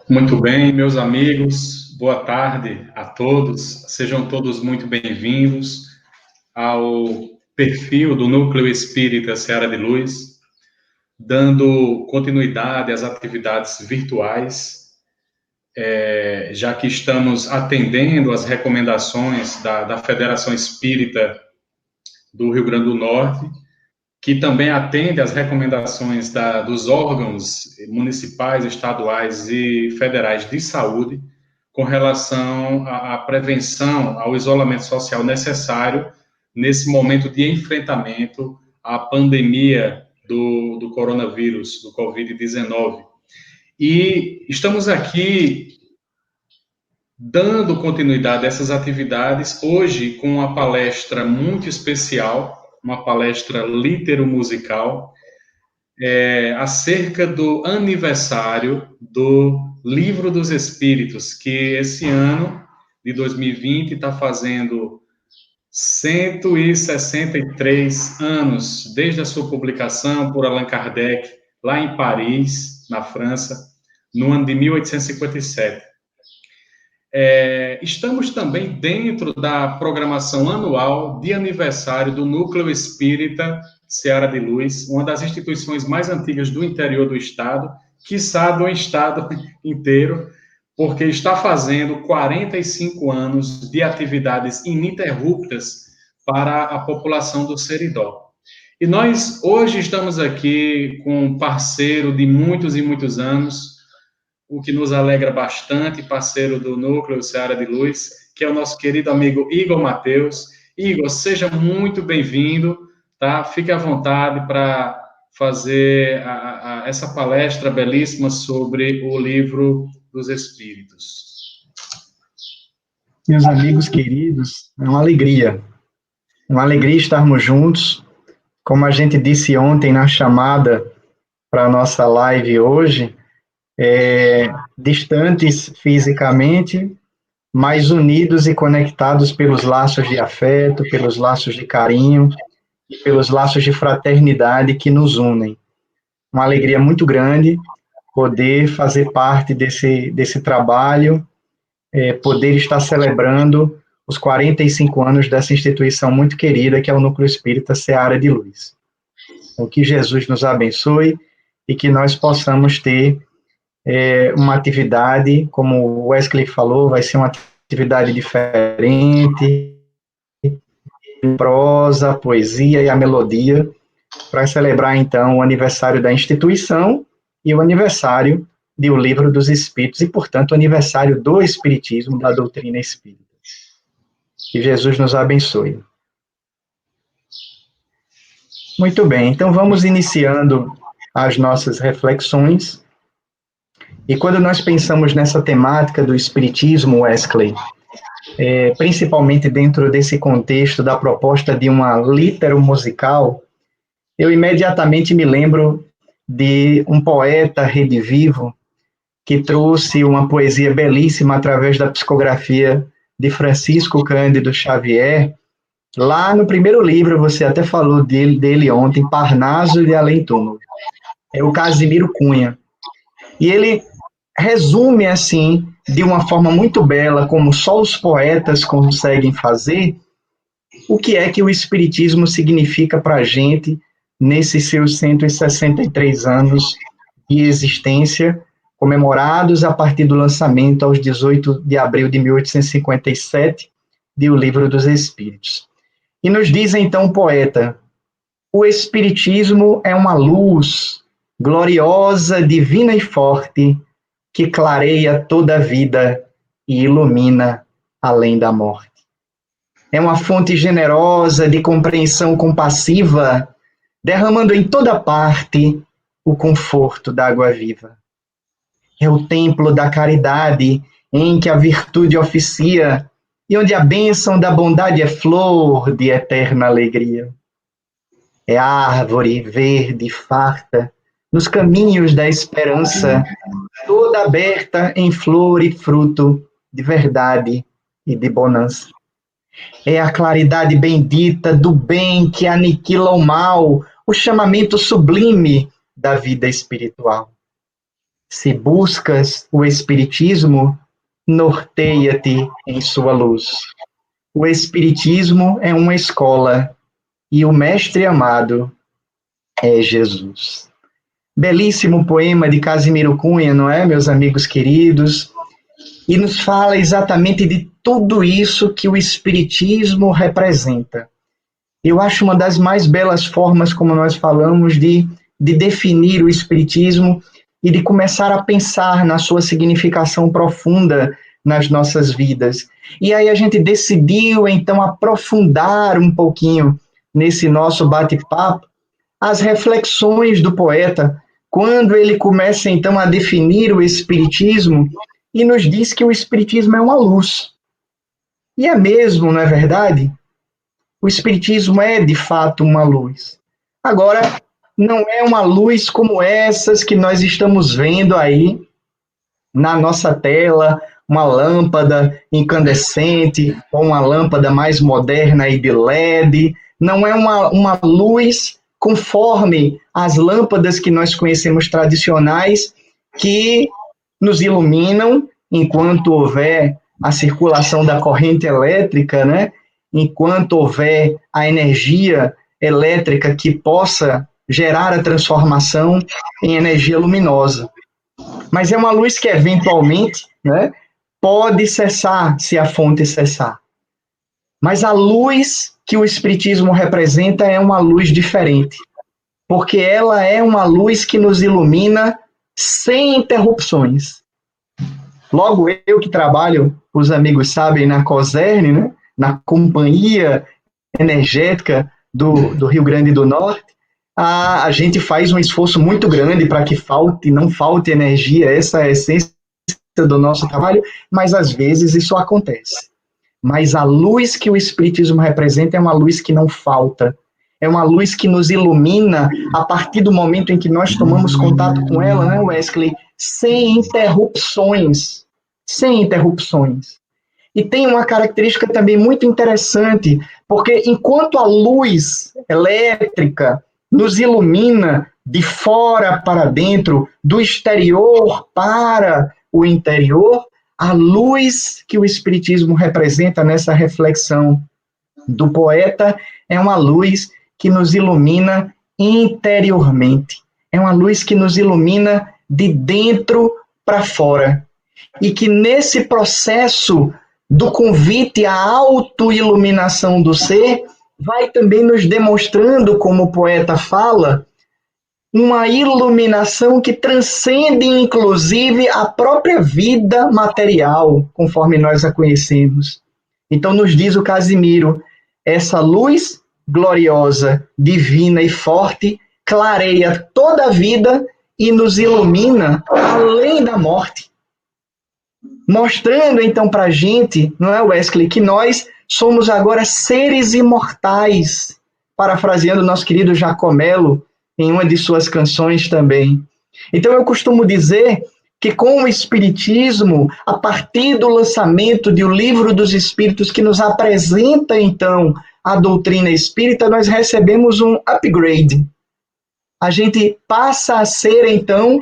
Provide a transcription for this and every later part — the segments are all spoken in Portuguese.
Muito bem, meus amigos, boa tarde a todos. Sejam todos muito bem-vindos ao perfil do Núcleo Espírita Seara de Luz, dando continuidade às atividades virtuais, já que estamos atendendo às recomendações da Federação Espírita do Rio Grande do Norte, que também atende às recomendações dos órgãos municipais, estaduais e federais de saúde com relação à prevenção, ao isolamento social necessário nesse momento de enfrentamento à pandemia do coronavírus, do Covid-19. E estamos aqui dando continuidade a essas atividades, hoje com uma palestra muito especial, uma palestra litero-musical, acerca do aniversário do Livro dos Espíritos, que esse ano de 2020 está fazendo 163 anos desde a sua publicação por Allan Kardec, lá em Paris, na França, no ano de 1857. Estamos também dentro da programação anual de aniversário do Núcleo Espírita Seara de Luz, uma das instituições mais antigas do interior do estado, quiçá do estado inteiro, porque está fazendo 45 anos de atividades ininterruptas para a população do Seridó. E nós hoje estamos aqui com um parceiro de muitos e muitos anos, o que nos alegra bastante, parceiro do Núcleo Seara de Luz, que é o nosso querido amigo Igor Mateus. Igor, seja muito bem-vindo, tá? Fique à vontade para fazer essa palestra belíssima sobre o Livro dos Espíritos. Meus amigos queridos, é uma alegria estarmos juntos. Como a gente disse ontem na chamada para a nossa live hoje, distantes fisicamente, mas unidos e conectados pelos laços de afeto, pelos laços de carinho, pelos laços de fraternidade que nos unem. Uma alegria muito grande poder fazer parte desse trabalho, poder estar celebrando os 45 anos dessa instituição muito querida, que é o Núcleo Espírita Seara de Luz. Então, que Jesus nos abençoe e que nós possamos ter uma atividade, como o Wesley falou, vai ser uma atividade diferente, prosa, a poesia e a melodia, para celebrar, então, o aniversário da instituição e o aniversário do Livro dos Espíritos, e, portanto, o aniversário do Espiritismo, da doutrina espírita. Que Jesus nos abençoe. Muito bem, então vamos iniciando as nossas reflexões. E quando nós pensamos nessa temática do Espiritismo, Wesley, principalmente dentro desse contexto da proposta de uma litero-musical, eu imediatamente me lembro de um poeta redivivo que trouxe uma poesia belíssima através da psicografia de Francisco Cândido Xavier. Lá no primeiro livro, você até falou dele ontem, Parnaso de Além Túmulo. É o Casimiro Cunha. E ele resume, assim, de uma forma muito bela, como só os poetas conseguem fazer, o que é que o Espiritismo significa para a gente nesses seus 163 anos de existência, comemorados a partir do lançamento aos 18 de abril de 1857 de O Livro dos Espíritos. E nos diz então o poeta: o Espiritismo é uma luz gloriosa, divina e forte, que clareia toda a vida e ilumina além da morte. É uma fonte generosa de compreensão compassiva, derramando em toda parte o conforto da água viva. É o templo da caridade, em que a virtude oficia, e onde a bênção da bondade é flor de eterna alegria. É árvore verde, farta, nos caminhos da esperança, toda aberta em flor e fruto de verdade e de bonança. É a claridade bendita do bem que aniquila o mal, o chamamento sublime da vida espiritual. Se buscas o Espiritismo, norteia-te em sua luz. O Espiritismo é uma escola e o mestre amado é Jesus. Belíssimo poema de Casimiro Cunha, não é, meus amigos queridos? E nos fala exatamente de tudo isso que o Espiritismo representa. Eu acho uma das mais belas formas, como nós falamos, de definir o Espiritismo e de começar a pensar na sua significação profunda nas nossas vidas. E aí a gente decidiu, então, aprofundar um pouquinho nesse nosso bate-papo as reflexões do poeta, quando ele começa, então, a definir o Espiritismo e nos diz que o Espiritismo é uma luz. E é mesmo, não é verdade? O Espiritismo é, de fato, uma luz. Agora, não é uma luz como essas que nós estamos vendo aí na nossa tela, uma lâmpada incandescente, ou uma lâmpada mais moderna e de LED. Não é uma luz conforme as lâmpadas que nós conhecemos tradicionais, que nos iluminam enquanto houver a circulação da corrente elétrica, né? Enquanto houver a energia elétrica que possa gerar a transformação em energia luminosa. Mas é uma luz que, eventualmente, né, pode cessar se a fonte cessar. Mas a luz que o Espiritismo representa é uma luz diferente, porque ela é uma luz que nos ilumina sem interrupções. Logo, eu que trabalho, os amigos sabem, na COSERN, né, na Companhia Energética do Rio Grande do Norte, a gente faz um esforço muito grande para que não falte energia, essa é a essência do nosso trabalho, mas às vezes isso acontece. Mas a luz que o Espiritismo representa é uma luz que não falta, é uma luz que nos ilumina a partir do momento em que nós tomamos contato com ela, né, Wesley? Sem interrupções. Sem interrupções. E tem uma característica também muito interessante, porque enquanto a luz elétrica nos ilumina de fora para dentro, do exterior para o interior, a luz que o Espiritismo representa nessa reflexão do poeta é uma luz que nos ilumina interiormente. É uma luz que nos ilumina de dentro para fora. E que nesse processo do convite à autoiluminação do ser, vai também nos demonstrando, como o poeta fala, uma iluminação que transcende, inclusive, a própria vida material, conforme nós a conhecemos. Então, nos diz o Casimiro, essa luz gloriosa, divina e forte, clareia toda a vida e nos ilumina além da morte. Mostrando, então, para a gente, não é, Wesley, que nós somos agora seres imortais, parafraseando nosso querido Jacomelo em uma de suas canções também. Então, eu costumo dizer que com o Espiritismo, a partir do lançamento de O Livro dos Espíritos, que nos apresenta, então, a doutrina espírita, nós recebemos um upgrade. A gente passa a ser, então,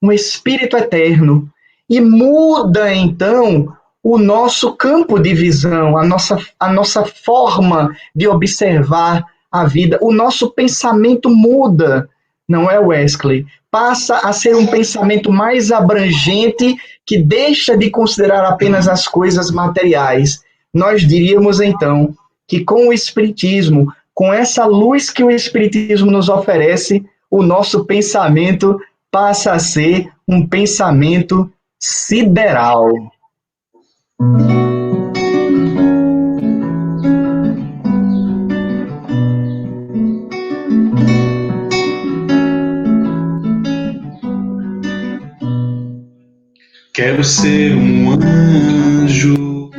um espírito eterno. E muda, então, o nosso campo de visão, a nossa forma de observar a vida. O nosso pensamento muda, não é, Wesley? Passa a ser um pensamento mais abrangente, que deixa de considerar apenas as coisas materiais, nós diríamos então que com o Espiritismo, com essa luz que o Espiritismo nos oferece, o nosso pensamento passa a ser um pensamento sideral. Quero ser um anjo,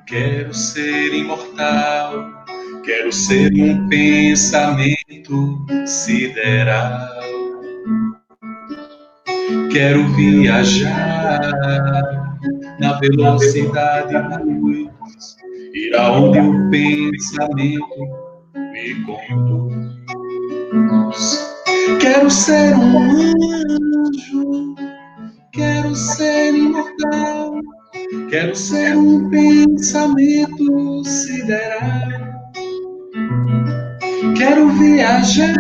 quero ser imortal, quero ser um pensamento sideral. Quero viajar na velocidade da luz, ir aonde o pensamento me conduz. Quero ser um anjo, quero ser imortal, quero ser um pensamento sideral. Quero viajar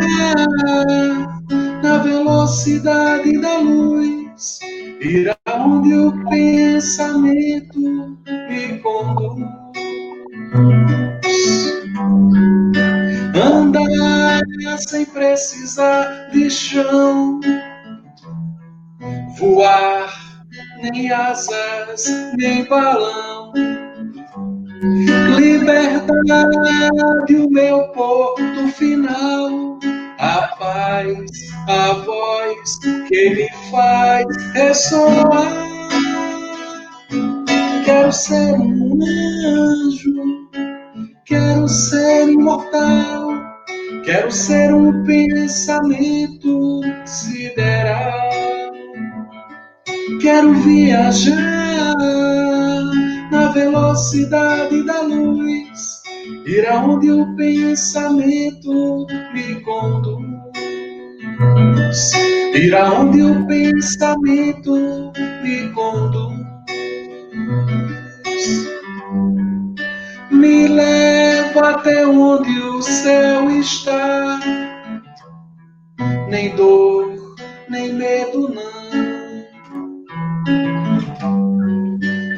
na velocidade da luz, ir aonde o pensamento me conduz. Andar sem precisar de chão, voar nem asas, nem balão. Liberdade, o meu porto final, a paz, a voz que me faz ressoar. Quero ser um anjo, quero ser imortal, quero ser um pensamento sideral. Quero viajar na velocidade da luz, ir aonde o pensamento me conduz, ir aonde o pensamento me conduz. Me leva até onde o céu está, nem dor, nem medo não.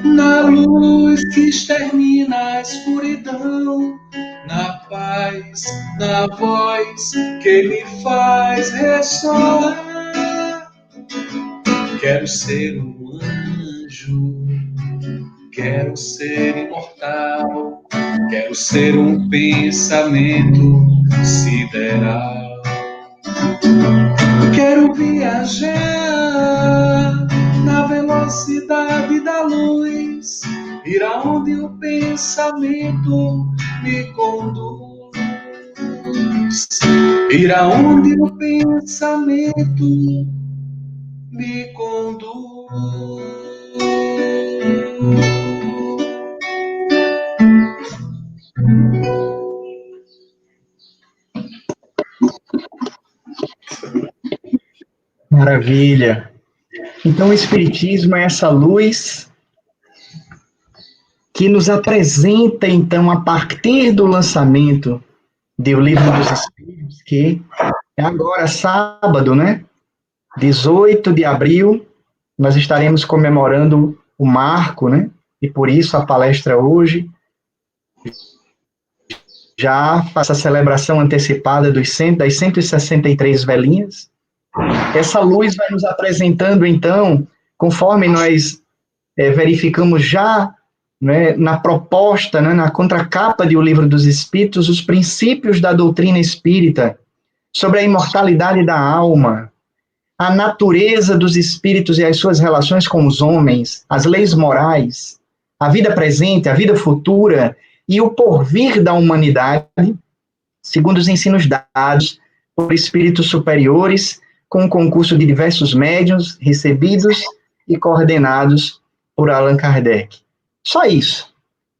Na luz que extermina a escuridão, na paz, na voz que me faz ressoar. Quero ser um anjo, quero ser imortal, quero ser um pensamento sideral. Quero viajar na velocidade da luz, ir aonde o pensamento me conduz, ir aonde o pensamento me conduz. Maravilha. Então, o Espiritismo é essa luz que nos apresenta, então, a partir do lançamento do Livro dos Espíritos, que é agora sábado, né? 18 de abril, nós estaremos comemorando o marco, né? E por isso a palestra hoje já faz a celebração antecipada das 163 velinhas. Essa luz vai nos apresentando, então, conforme nós verificamos já, né, na proposta, né, na contracapa de O Livro dos Espíritos, os princípios da doutrina espírita sobre a imortalidade da alma, a natureza dos espíritos e as suas relações com os homens, as leis morais, a vida presente, a vida futura e o porvir da humanidade, segundo os ensinos dados por espíritos superiores, com o concurso de diversos médiuns recebidos e coordenados por Allan Kardec. Só isso.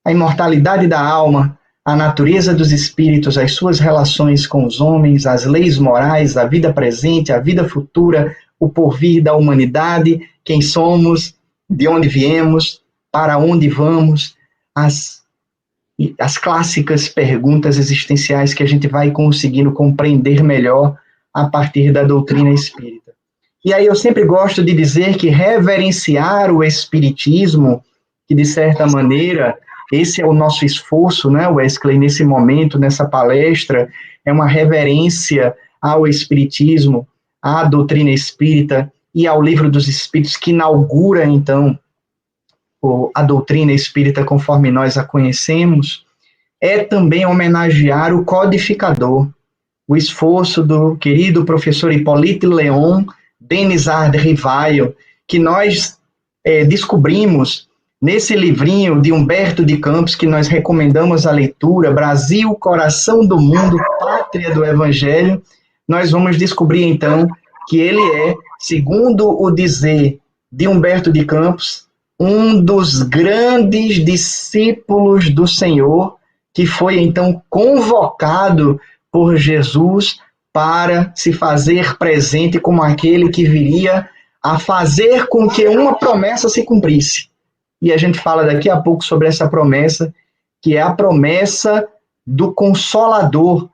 A imortalidade da alma, a natureza dos espíritos, as suas relações com os homens, as leis morais, a vida presente, a vida futura, o porvir da humanidade, quem somos, de onde viemos, para onde vamos, as clássicas perguntas existenciais que a gente vai conseguindo compreender melhor a partir da doutrina espírita. E aí eu sempre gosto de dizer que reverenciar o espiritismo, que de certa maneira esse é o nosso esforço, né, Wesley, nesse momento, nessa palestra, é uma reverência ao Espiritismo, à doutrina espírita e ao Livro dos Espíritos, que inaugura, então, a doutrina espírita conforme nós a conhecemos, é também homenagear o codificador, o esforço do querido professor Hippolyte Léon, Denis Ard Rivaio, que nós descobrimos nesse livrinho de Humberto de Campos, que nós recomendamos a leitura, Brasil, Coração do Mundo, Pátria do Evangelho, nós vamos descobrir, então, que ele é, segundo o dizer de Humberto de Campos, um dos grandes discípulos do Senhor, que foi, então, convocado por Jesus para se fazer presente como aquele que viria a fazer com que uma promessa se cumprisse. E a gente fala daqui a pouco sobre essa promessa, que é a promessa do Consolador,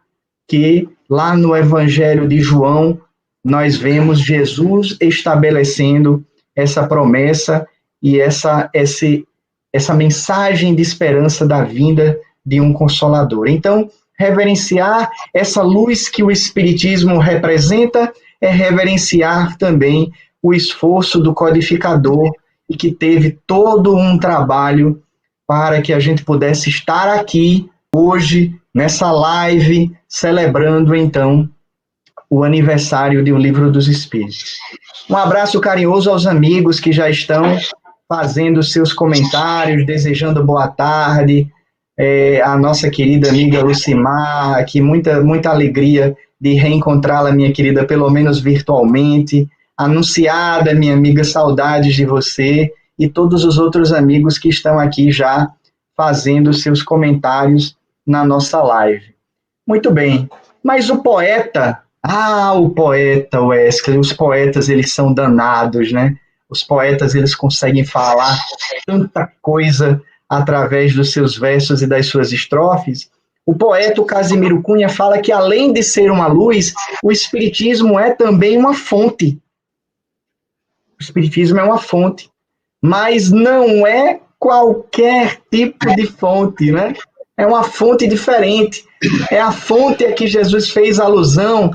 que lá no Evangelho de João, nós vemos Jesus estabelecendo essa promessa e essa mensagem de esperança da vinda de um Consolador. Então, reverenciar essa luz que o Espiritismo representa é reverenciar também o esforço do codificador e que teve todo um trabalho para que a gente pudesse estar aqui hoje, nessa live, celebrando, então, o aniversário do Livro dos Espíritos. Um abraço carinhoso aos amigos que já estão fazendo seus comentários, desejando boa tarde, a nossa querida amiga Lucimar, aqui muita alegria de reencontrá-la, minha querida, pelo menos virtualmente. Anunciada, minha amiga, saudades de você, e todos os outros amigos que estão aqui já fazendo seus comentários na nossa live. Muito bem, mas o poeta, Wesley, os poetas, eles são danados, né? Os poetas, eles conseguem falar tanta coisa através dos seus versos e das suas estrofes. O poeta Casimiro Cunha fala que, além de ser uma luz, o Espiritismo é também uma fonte. O Espiritismo é uma fonte, mas não é qualquer tipo de fonte, né? É uma fonte diferente. É a fonte a que Jesus fez alusão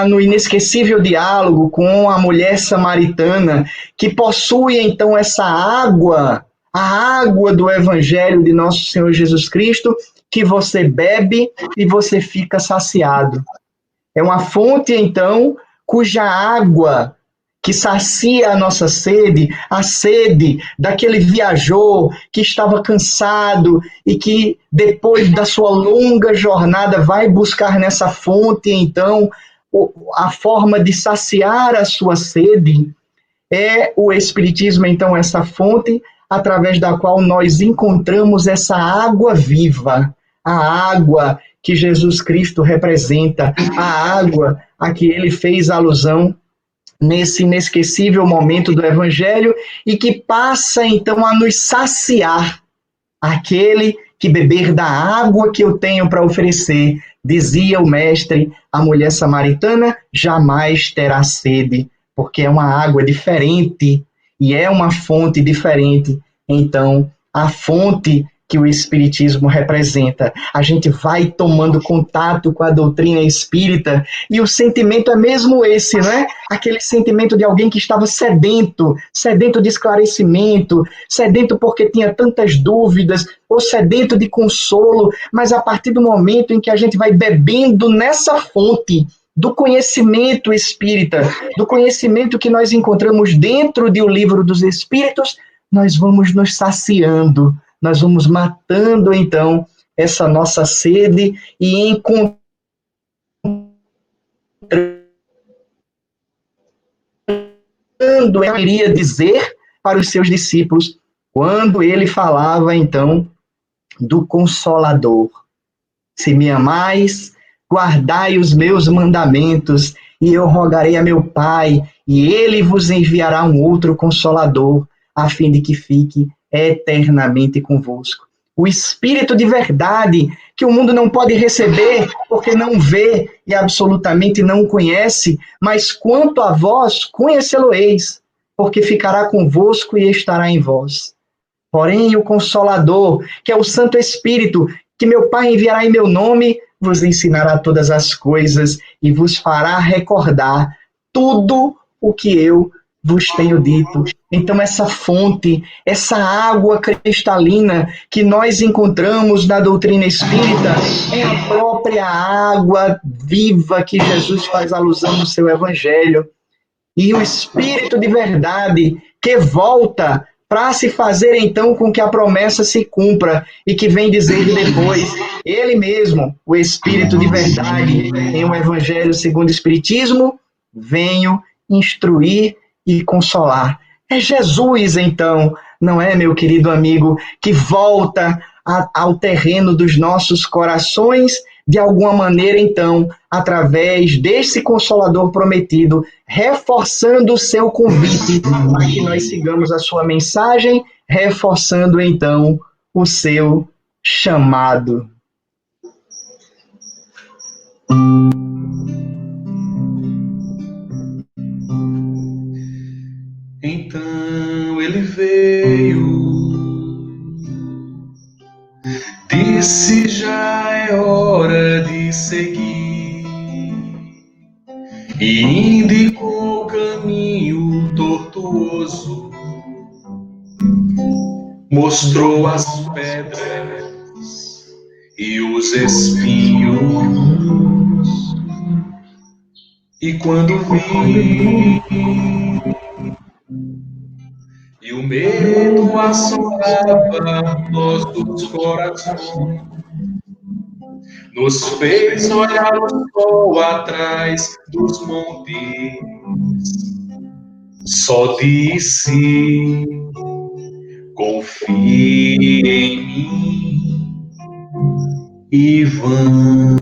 no inesquecível diálogo com a mulher samaritana, que possui, então, essa água, a água do Evangelho de nosso Senhor Jesus Cristo, que você bebe e você fica saciado. É uma fonte, então, cuja água que sacia a nossa sede, a sede daquele viajor que estava cansado e que, depois da sua longa jornada, vai buscar nessa fonte, então, a forma de saciar a sua sede. É o Espiritismo, então, essa fonte através da qual nós encontramos essa água viva, a água que Jesus Cristo representa, a água a que ele fez alusão nesse inesquecível momento do Evangelho e que passa, então, a nos saciar. Aquele que beber da água que eu tenho para oferecer, dizia o mestre, a mulher samaritana jamais terá sede, porque é uma água diferente e é uma fonte diferente. Então, a fonte que o Espiritismo representa, a gente vai tomando contato com a doutrina espírita e o sentimento é mesmo esse, né? Aquele sentimento de alguém que estava sedento de esclarecimento, sedento porque tinha tantas dúvidas, ou sedento de consolo, mas a partir do momento em que a gente vai bebendo nessa fonte do conhecimento espírita, do conhecimento que nós encontramos dentro do Livro dos Espíritos, nós vamos nos saciando, nós vamos matando, então, essa nossa sede e encontrando, eu iria dizer para os seus discípulos, quando ele falava, então, do Consolador. Se me amais, guardai os meus mandamentos, e eu rogarei a meu Pai, e ele vos enviará um outro Consolador, a fim de que fique eternamente convosco. O Espírito de verdade, que o mundo não pode receber, porque não vê e absolutamente não conhece, mas quanto a vós, conhecê-lo-eis, porque ficará convosco e estará em vós. Porém, o Consolador, que é o Santo Espírito, que meu Pai enviará em meu nome, vos ensinará todas as coisas e vos fará recordar tudo o que eu vos tenho dito. Então, essa fonte, essa água cristalina que nós encontramos na doutrina espírita é a própria água viva que Jesus faz alusão no seu Evangelho. E o Espírito de verdade que volta para se fazer então com que a promessa se cumpra e que vem dizer depois, ele mesmo, o Espírito de verdade, em um Evangelho segundo o Espiritismo, venho instruir e consolar. É Jesus, então, não é, meu querido amigo, que volta ao terreno dos nossos corações, de alguma maneira, então, através desse Consolador prometido, reforçando o seu convite para que nós sigamos a sua mensagem, reforçando, então, o seu chamado. Então ele veio, disse: já é hora de seguir, e indicou o caminho tortuoso, mostrou as pedras e os espinhos. E quando vi, e o medo assolava nossos corações, nos fez olhar o sol atrás dos montes, só disse: confie em mim e vamos.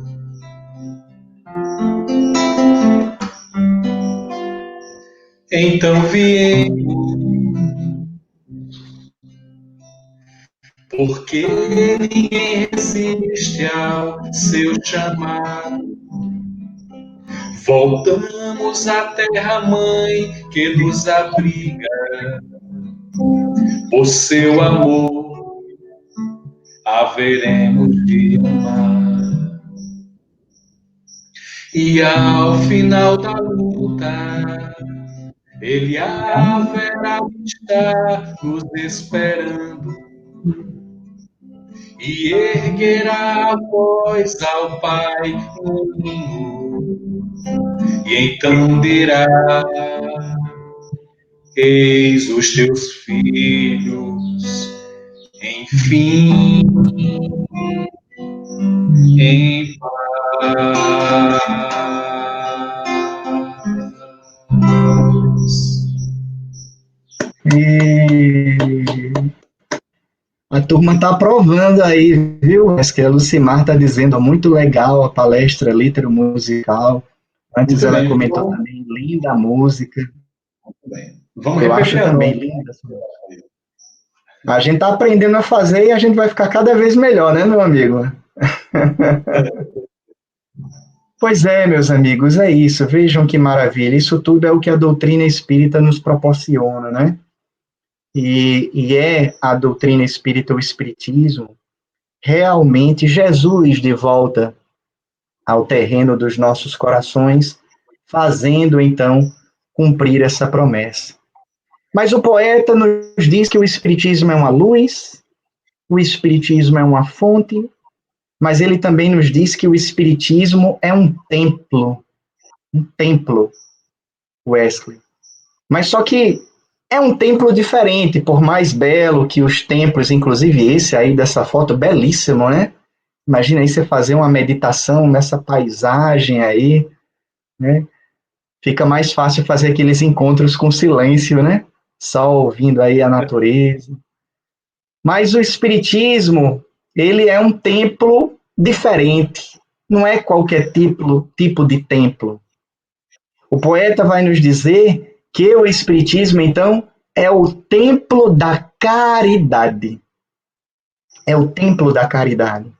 Então viemos, porque ninguém resiste ao seu chamado. Voltamos à terra-mãe que nos abriga, por seu amor haveremos de amar. E ao final da luta, ele haverá de estar nos esperando e erguerá a voz ao Pai no e então dirá: eis os teus filhos, enfim, em paz. E a turma está aprovando aí, viu? Acho que a Lucimar está dizendo, muito legal a palestra Litero Musical. Antes Muito ela bem, comentou também, linda a música. Vamos Eu acho repetir também agora. linda. A gente está aprendendo a fazer e a gente vai ficar cada vez melhor, né, meu amigo? Pois é, meus amigos, é isso. Vejam que maravilha. Isso tudo é o que a doutrina espírita nos proporciona, né? E é a doutrina espírita, o espiritismo, realmente Jesus de volta ao terreno dos nossos corações, fazendo então cumprir essa promessa. Mas o poeta nos diz que o espiritismo é uma luz, o espiritismo é uma fonte, mas ele também nos diz que o espiritismo é um templo, Wesley. Mas só que é um templo diferente, por mais belo que os templos, inclusive esse aí dessa foto, belíssimo, né? Imagina aí você fazer uma meditação nessa paisagem aí, né? Fica mais fácil fazer aqueles encontros com silêncio, né? Só ouvindo aí a natureza. Mas o espiritismo, ele é um templo diferente. Não é qualquer tipo de templo. O poeta vai nos dizer que o espiritismo, então, é o templo da caridade. É o templo da caridade.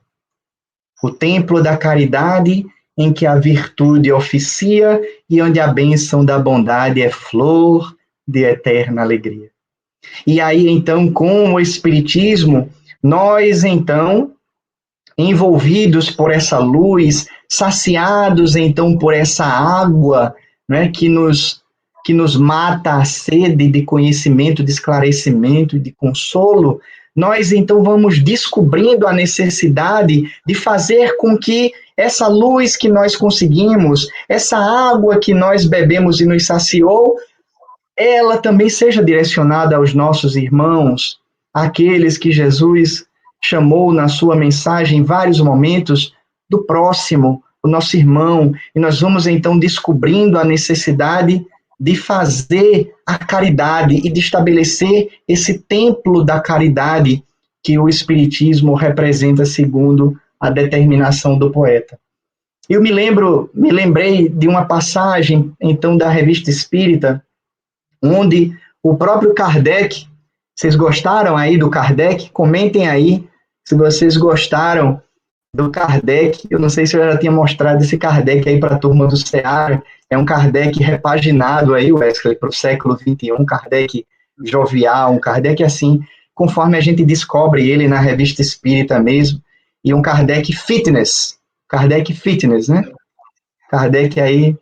O templo da caridade em que a virtude oficia e onde a bênção da bondade é flor de eterna alegria. E aí, então, com o Espiritismo, nós, então, envolvidos por essa luz, saciados, então, por essa água, né, que nos mata a sede de conhecimento, de esclarecimento e de consolo, nós, então, vamos descobrindo a necessidade de fazer com que essa luz que nós conseguimos, essa água que nós bebemos e nos saciou, ela também seja direcionada aos nossos irmãos, aqueles que Jesus chamou na sua mensagem em vários momentos do próximo, o nosso irmão, e nós vamos então descobrindo a necessidade de fazer a caridade e de estabelecer esse templo da caridade que o Espiritismo representa segundo a determinação do poeta. Eu me lembrei de uma passagem então da Revista Espírita, onde o próprio Kardec, vocês gostaram aí do Kardec? Comentem aí se vocês gostaram do Kardec. Eu não sei se eu já tinha mostrado esse Kardec aí para a turma do Seara. É um Kardec repaginado aí, Wesley, para o século XXI, um Kardec jovial, um Kardec assim, conforme a gente descobre ele na Revista Espírita mesmo, e um Kardec fitness, né? Kardec aí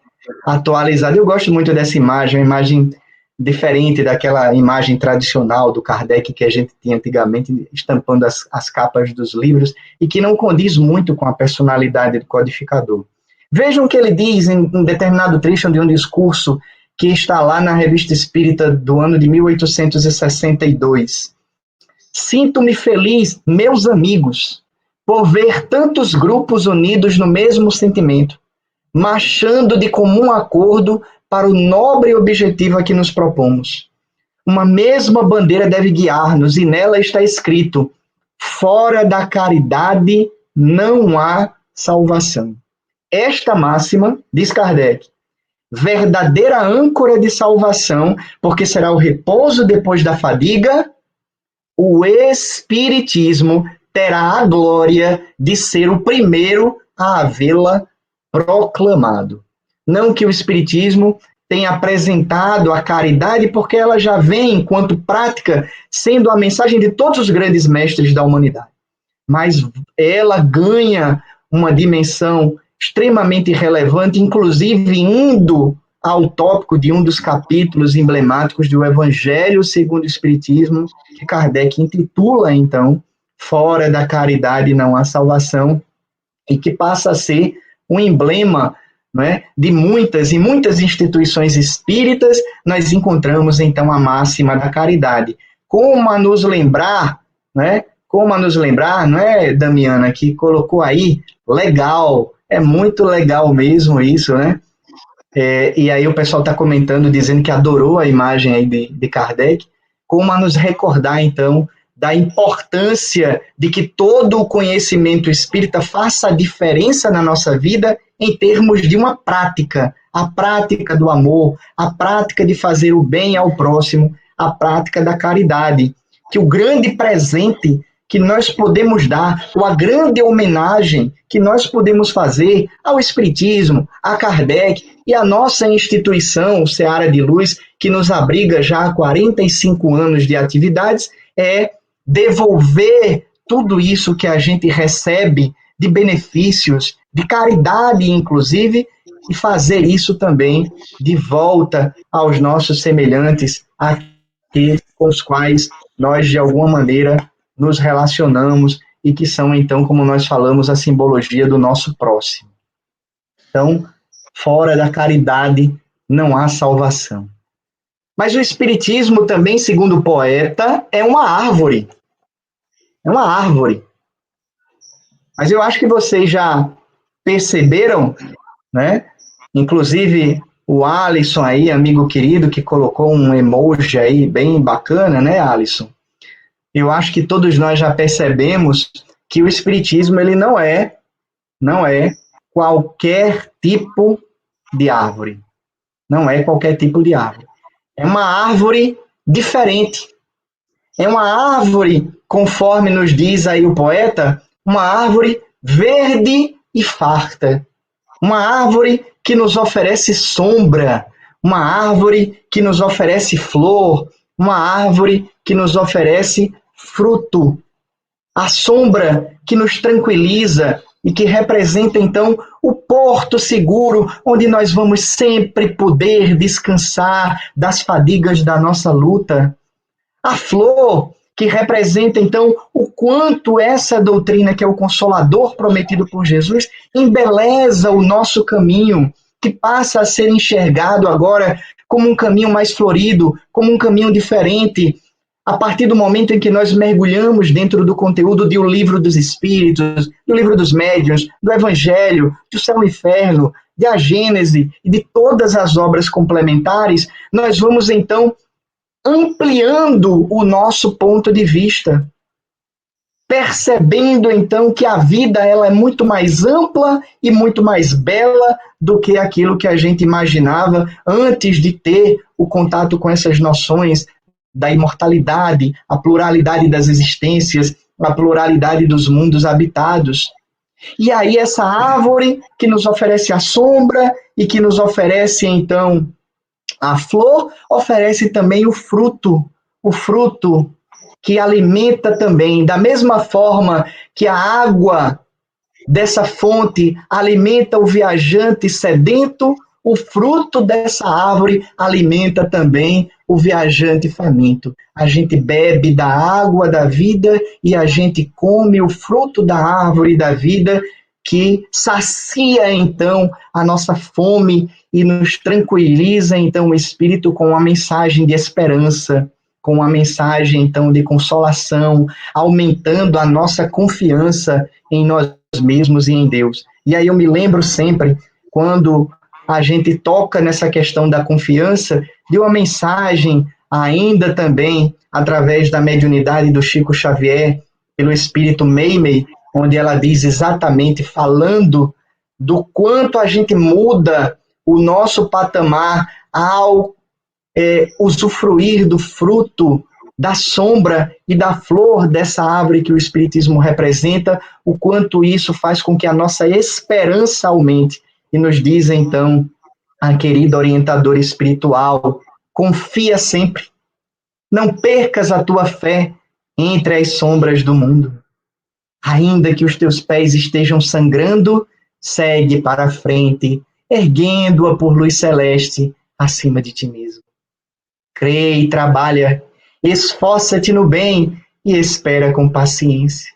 atualizado. Eu gosto muito dessa imagem, uma imagem diferente daquela imagem tradicional do Kardec que a gente tinha antigamente, estampando as capas dos livros, e que não condiz muito com a personalidade do codificador. Vejam o que ele diz em um determinado trecho de um discurso que está lá na Revista Espírita do ano de 1862. Sinto-me feliz, meus amigos, por ver tantos grupos unidos no mesmo sentimento, marchando de comum acordo para o nobre objetivo a que nos propomos. Uma mesma bandeira deve guiar-nos, e nela está escrito: fora da caridade não há salvação. Esta máxima, diz Kardec, verdadeira âncora de salvação, porque será o repouso depois da fadiga, o Espiritismo terá a glória de ser o primeiro a havê-la proclamado. Não que o Espiritismo tenha apresentado a caridade, porque ela já vem, enquanto prática, sendo a mensagem de todos os grandes mestres da humanidade. Mas ela ganha uma dimensão extremamente relevante, inclusive indo ao tópico de um dos capítulos emblemáticos do Evangelho segundo o Espiritismo, que Kardec intitula, então, Fora da Caridade Não Há Salvação, e que passa a ser um emblema, né, de muitas e muitas instituições espíritas. Nós encontramos, então, a máxima da caridade. Como a nos lembrar, não é, Damiana, que colocou aí, legal, é muito legal mesmo isso, né? E aí o pessoal está comentando, dizendo que adorou a imagem aí de Kardec, como a nos recordar, então, da importância de que todo o conhecimento espírita faça a diferença na nossa vida em termos de uma prática, a prática do amor, a prática de fazer o bem ao próximo, a prática da caridade, que o grande presente que nós podemos dar, ou a grande homenagem que nós podemos fazer ao Espiritismo, a Kardec e a nossa instituição, o Seara de Luz, que nos abriga já há 45 anos de atividades, é devolver tudo isso que a gente recebe de benefícios, de caridade, inclusive, e fazer isso também de volta aos nossos semelhantes, aqueles com os quais nós, de alguma maneira, nos relacionamos e que são, então, como nós falamos, a simbologia do nosso próximo. Então, fora da caridade não há salvação. Mas o Espiritismo também, segundo o poeta, é uma árvore. É uma árvore. Mas eu acho que vocês já perceberam, né? Inclusive o Alisson aí, amigo querido, que colocou um emoji aí bem bacana, né, Alisson? Eu acho que todos nós já percebemos que o Espiritismo ele não é qualquer tipo de árvore. Não é qualquer tipo de árvore. É uma árvore diferente. É uma árvore, conforme nos diz aí o poeta, uma árvore verde e farta. Uma árvore que nos oferece sombra. Uma árvore que nos oferece flor, uma árvore que nos oferece fruto, a sombra que nos tranquiliza e que representa, então, o porto seguro, onde nós vamos sempre poder descansar das fadigas da nossa luta. A flor, que representa, então, o quanto essa doutrina, que é o Consolador prometido por Jesus, embeleza o nosso caminho, que passa a ser enxergado agora como um caminho mais florido, como um caminho diferente, a partir do momento em que nós mergulhamos dentro do conteúdo do Livro dos Espíritos, do Livro dos Médiuns, do Evangelho, do Céu e Inferno, da Gênese e de todas as obras complementares, nós vamos, então, ampliando o nosso ponto de vista, percebendo, então, que a vida ela é muito mais ampla e muito mais bela do que aquilo que a gente imaginava antes de ter o contato com essas noções da imortalidade, a pluralidade das existências, a pluralidade dos mundos habitados. E aí essa árvore que nos oferece a sombra e que nos oferece, então, a flor, oferece também o fruto que alimenta também, da mesma forma que a água dessa fonte alimenta o viajante sedento, o fruto dessa árvore alimenta também o viajante faminto. A gente bebe da água da vida e a gente come o fruto da árvore da vida, que sacia, então, a nossa fome e nos tranquiliza, então, o espírito com uma mensagem de esperança, com uma mensagem, então, de consolação, aumentando a nossa confiança em nós mesmos e em Deus. E aí eu me lembro sempre, quando a gente toca nessa questão da confiança, de uma mensagem, ainda também, através da mediunidade do Chico Xavier, pelo espírito Meimei, onde ela diz exatamente, falando do quanto a gente muda o nosso patamar ao usufruir do fruto, da sombra e da flor dessa árvore que o Espiritismo representa, o quanto isso faz com que a nossa esperança aumente. E nos diz, então, a querida orientadora espiritual, confia sempre, não percas a tua fé entre as sombras do mundo. Ainda que os teus pés estejam sangrando, segue para a frente, erguendo-a por luz celeste acima de ti mesmo. Crê e trabalha, esforça-te no bem e espera com paciência.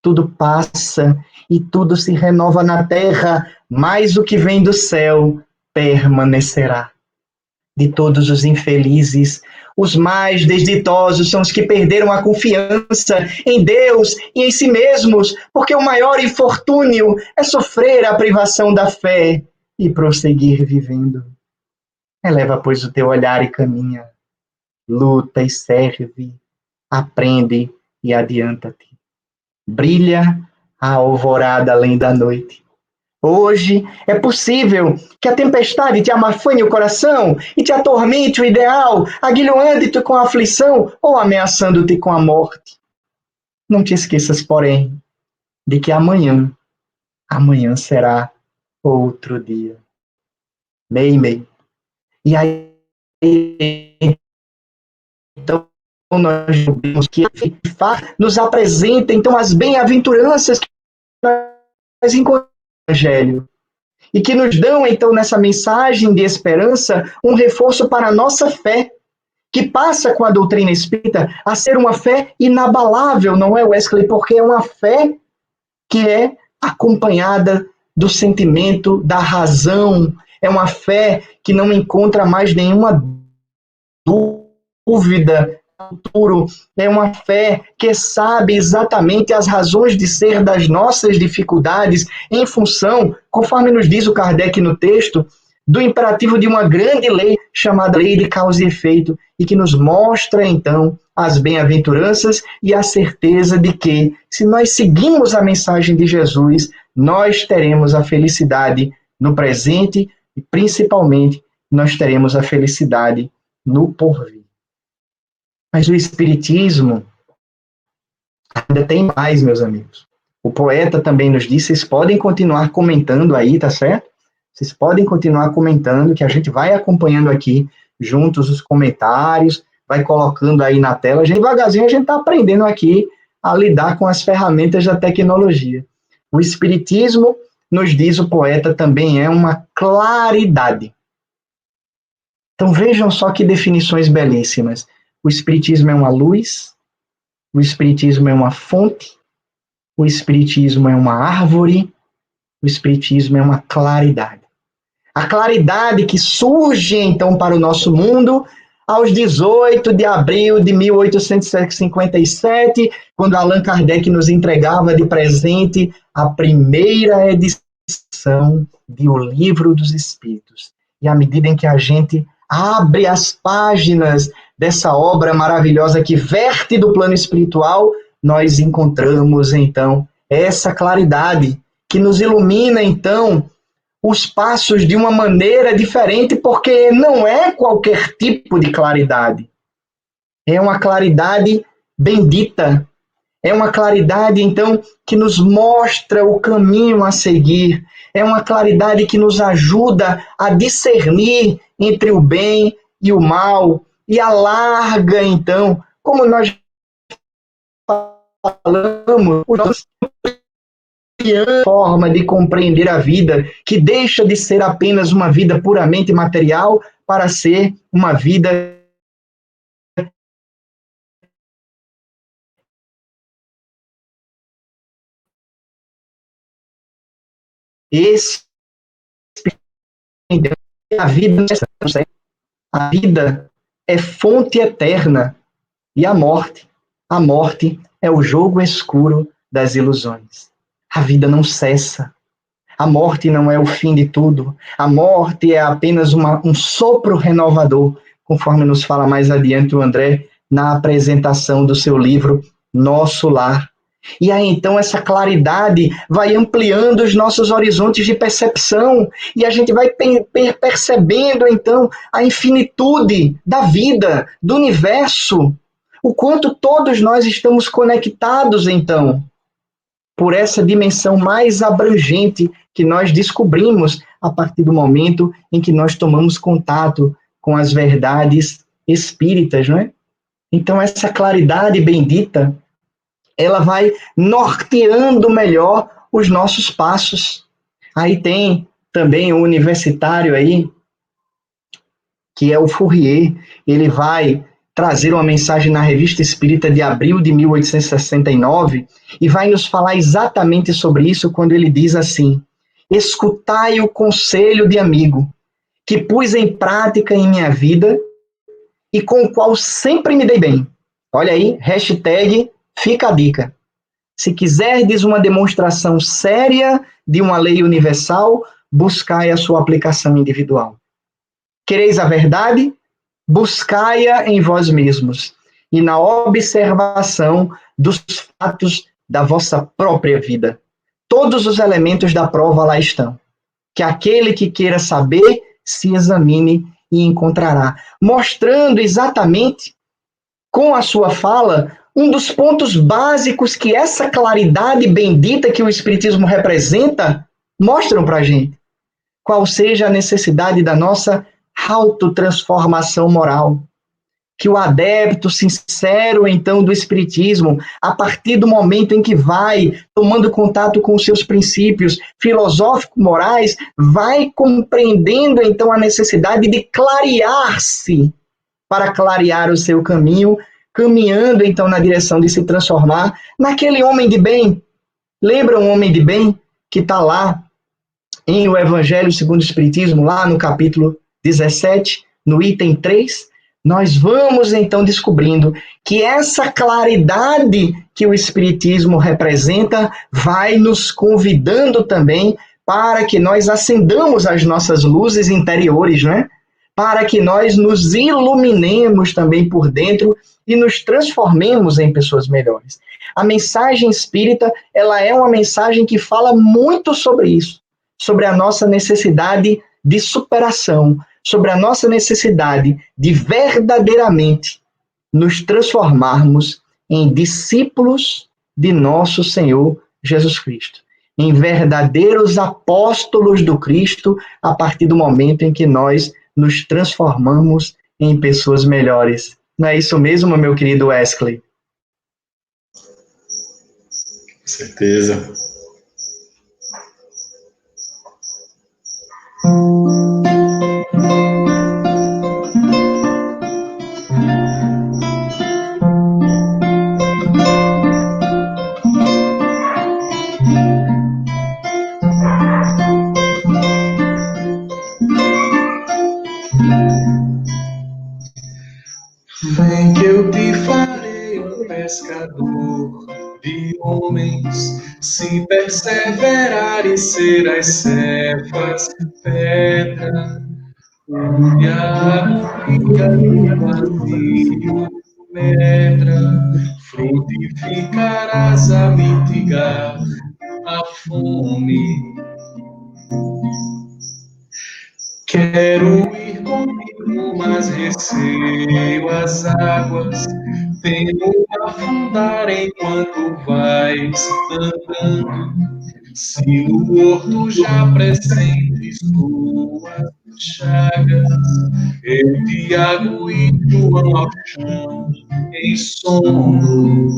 Tudo passa e tudo se renova na terra, mas o que vem do céu permanecerá. De todos os infelizes, os mais desditosos são os que perderam a confiança em Deus e em si mesmos, porque o maior infortúnio é sofrer a privação da fé e prosseguir vivendo. Eleva, pois, o teu olhar e caminha, luta e serve, aprende e adianta-te. Brilha a alvorada além da noite. Hoje é possível que a tempestade te amafane o coração e te atormente o ideal, aguilhoando-te com a aflição ou ameaçando-te com a morte. Não te esqueças, porém, de que amanhã será outro dia. Meimei. E aí, então, nós vemos que nos apresenta, então, as bem-aventuranças que nós encontramos no Evangelho. E que nos dão, então, nessa mensagem de esperança, um reforço para a nossa fé, que passa com a doutrina espírita a ser uma fé inabalável, não é, Wesley? Porque é uma fé que é acompanhada do sentimento, da razão, é uma fé que não encontra mais nenhuma dúvida no futuro, é uma fé que sabe exatamente as razões de ser das nossas dificuldades em função, conforme nos diz o Kardec no texto, do imperativo de uma grande lei chamada lei de causa e efeito, e que nos mostra, então, as bem-aventuranças e a certeza de que, se nós seguimos a mensagem de Jesus, nós teremos a felicidade no presente e, principalmente, nós teremos a felicidade no porvir. Mas o Espiritismo ainda tem mais, meus amigos. O poeta também nos disse, vocês podem continuar comentando aí, tá certo? Vocês podem continuar comentando, que a gente vai acompanhando aqui juntos os comentários, vai colocando aí na tela. Devagarzinho a gente está aprendendo aqui a lidar com as ferramentas da tecnologia. O Espiritismo, nos diz o poeta, também é uma claridade. Então vejam só que definições belíssimas. O Espiritismo é uma luz, o Espiritismo é uma fonte, o Espiritismo é uma árvore, o Espiritismo é uma claridade. A claridade que surge, então, para o nosso mundo aos 18 de abril de 1857, quando Allan Kardec nos entregava de presente a primeira edição de O Livro dos Espíritos. E à medida em que a gente abre as páginas dessa obra maravilhosa que verte do plano espiritual, nós encontramos, então, essa claridade que nos ilumina, então, os passos de uma maneira diferente, porque não é qualquer tipo de claridade. É uma claridade bendita. É uma claridade, então, que nos mostra o caminho a seguir. É uma claridade que nos ajuda a discernir entre o bem e o mal. E alarga, então, como nós falamos, forma de compreender a vida, que deixa de ser apenas uma vida puramente material para ser uma vida a vida, a vida é fonte eterna e a morte é o jogo escuro das ilusões. A vida não cessa. A morte não é o fim de tudo. A morte é apenas um sopro renovador, conforme nos fala mais adiante o André, na apresentação do seu livro Nosso Lar. E aí, então, essa claridade vai ampliando os nossos horizontes de percepção e a gente vai percebendo, então, a infinitude da vida, do universo, o quanto todos nós estamos conectados, então, por essa dimensão mais abrangente que nós descobrimos a partir do momento em que nós tomamos contato com as verdades espíritas, não é? Então, essa claridade bendita, ela vai norteando melhor os nossos passos. Aí tem também um universitário aí, que é o Fourier, ele vai trazer uma mensagem na Revista Espírita de abril de 1869 e vai nos falar exatamente sobre isso quando ele diz assim: escutai o conselho de amigo que pus em prática em minha vida e com o qual sempre me dei bem. Olha aí, hashtag fica a dica. Se quiserdes uma demonstração séria de uma lei universal, buscai a sua aplicação individual. Quereis a verdade? Buscai-a em vós mesmos e na observação dos fatos da vossa própria vida. Todos os elementos da prova lá estão. Que aquele que queira saber, se examine e encontrará. Mostrando exatamente, com a sua fala, um dos pontos básicos que essa claridade bendita que o Espiritismo representa, mostram para a gente. Qual seja a necessidade da nossa autotransformação moral. Que o adepto sincero, então, do Espiritismo, a partir do momento em que vai tomando contato com os seus princípios filosófico-morais, vai compreendendo, então, a necessidade de clarear-se para clarear o seu caminho, caminhando, então, na direção de se transformar naquele homem de bem. Lembra um homem de bem que está lá em O Evangelho segundo o Espiritismo, lá no capítulo 17, no item 3, nós vamos então descobrindo que essa claridade que o Espiritismo representa vai nos convidando também para que nós acendamos as nossas luzes interiores, né? Para que nós nos iluminemos também por dentro e nos transformemos em pessoas melhores. A mensagem espírita, ela é uma mensagem que fala muito sobre isso, sobre a nossa necessidade de superação, sobre a nossa necessidade de verdadeiramente nos transformarmos em discípulos de nosso Senhor Jesus Cristo, em verdadeiros apóstolos do Cristo, a partir do momento em que nós nos transformamos em pessoas melhores. Não é isso mesmo, meu querido Wesley? Com certeza. Vem que eu te farei um pescador de homens, se perseverares serás cefas, pedra, olhar, fica no vazio, pedra, frutificarás a mitigar a fome. Quero ir contigo, mas receio as águas, temo afundar enquanto vais andando. Se no horto já pressentes tuas chagas, eu te ago e João ao chão em sono.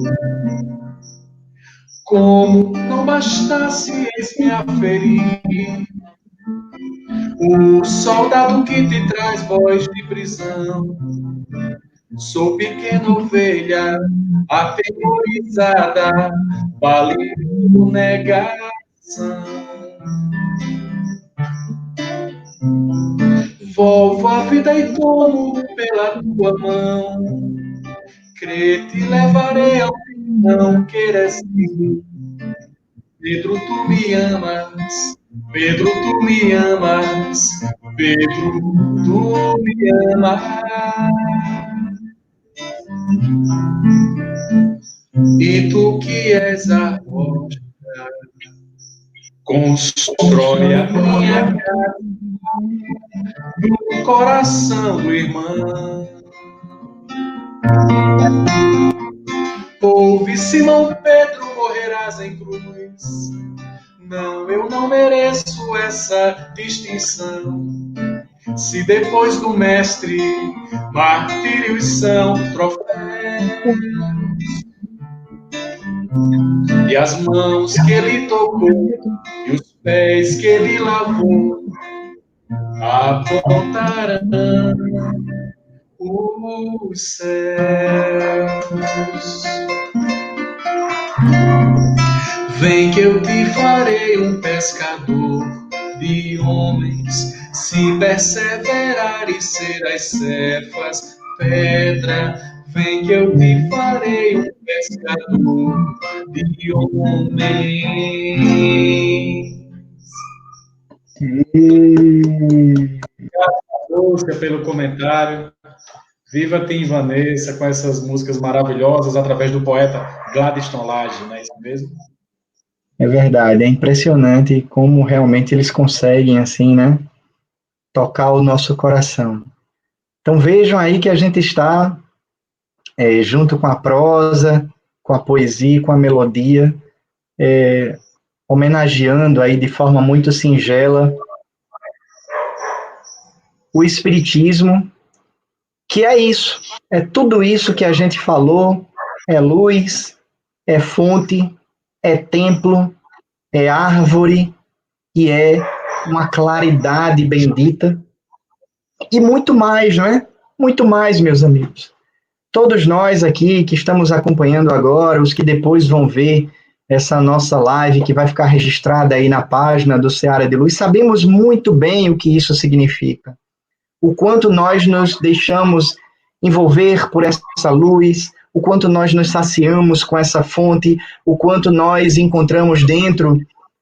Como não bastasse eis-me a ferir, o soldado que te traz voz de prisão. Sou pequena ovelha, aterrorizada, valendo negação. Volvo a vida e tomo pela tua mão. Crê, te levarei ao que não queiras ir. Pedro, tu me amas. Pedro, tu me amas. Pedro, tu me amas. E tu que és a rocha, constrói a minha casa no coração do irmão. Ouve, Simão Pedro, morrerás em cruz. Não, eu não mereço essa distinção. Se depois do mestre martírios são troféus, e as mãos que ele tocou e os pés que ele lavou apontarão os céus. Vem que eu te farei um pescador de homens, se perseverares serás cefas, pedra. Vem que eu te farei um pescador de homens. Obrigado, pelo comentário. Viva Tim Vanessa com essas músicas maravilhosas através do poeta Gladstone Lage, não é isso mesmo? É verdade, é impressionante como realmente eles conseguem, assim, né, tocar o nosso coração. Então vejam aí que a gente está junto com a prosa, com a poesia, com a melodia, homenageando aí de forma muito singela o Espiritismo, que é isso, é tudo isso que a gente falou, é luz, é fonte, é templo, é árvore e é uma claridade bendita e muito mais, não é? Muito mais, meus amigos. Todos nós aqui que estamos acompanhando agora, os que depois vão ver essa nossa live que vai ficar registrada aí na página do Seara de Luz, sabemos muito bem o que isso significa. O quanto nós nos deixamos envolver por essa luz, o quanto nós nos saciamos com essa fonte, o quanto nós encontramos dentro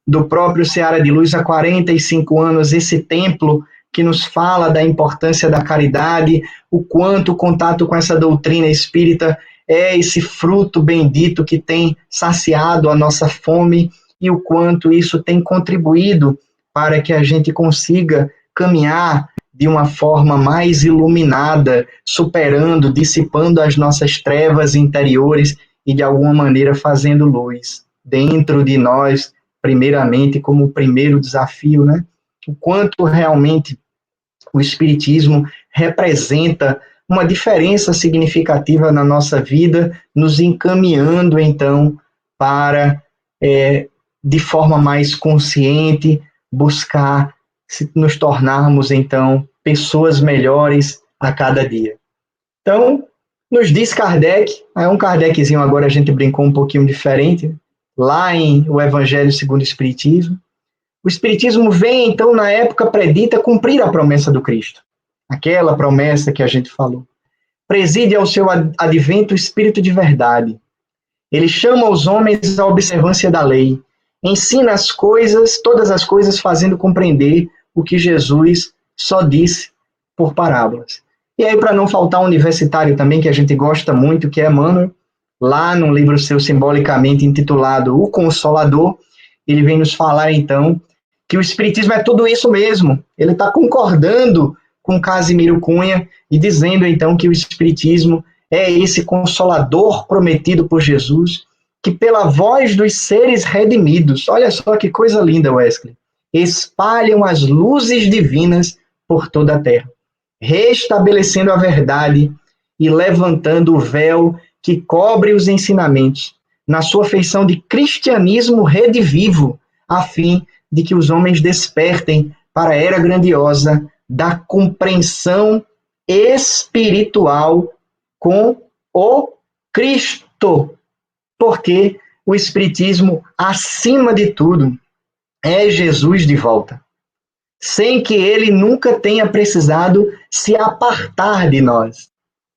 do próprio Seara de Luz há 45 anos esse templo que nos fala da importância da caridade, o quanto o contato com essa doutrina espírita é esse fruto bendito que tem saciado a nossa fome e o quanto isso tem contribuído para que a gente consiga caminhar de uma forma mais iluminada, superando, dissipando as nossas trevas interiores e, de alguma maneira, fazendo luz dentro de nós, primeiramente, como o primeiro desafio, né? O quanto realmente o Espiritismo representa uma diferença significativa na nossa vida, nos encaminhando, então, para, de forma mais consciente, buscar nos tornarmos, então, pessoas melhores a cada dia. Então, nos diz Kardec, é um Kardeczinho agora a gente brincou um pouquinho diferente, lá em O Evangelho segundo o Espiritismo. O Espiritismo vem, então, na época predita, cumprir a promessa do Cristo. Aquela promessa que a gente falou. Preside ao seu advento o Espírito de verdade. Ele chama os homens à observância da lei. Ensina as coisas, todas as coisas, fazendo compreender o que Jesus só disse por parábolas. E aí, para não faltar um universitário também, que a gente gosta muito, que é Emmanuel, lá num livro seu simbolicamente intitulado O Consolador, ele vem nos falar, então, que o Espiritismo é tudo isso mesmo. Ele está concordando com Casimiro Cunha e dizendo, então, que o Espiritismo é esse Consolador prometido por Jesus, que pela voz dos seres redimidos, olha só que coisa linda, Wesley, espalham as luzes divinas por toda a terra, restabelecendo a verdade e levantando o véu que cobre os ensinamentos, na sua feição de cristianismo redivivo, a fim de que os homens despertem para a era grandiosa da compreensão espiritual com o Cristo. Porque o Espiritismo, acima de tudo, é Jesus de volta, sem que ele nunca tenha precisado se apartar de nós,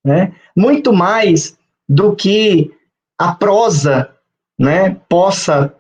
né? Muito mais do que a prosa, né, possa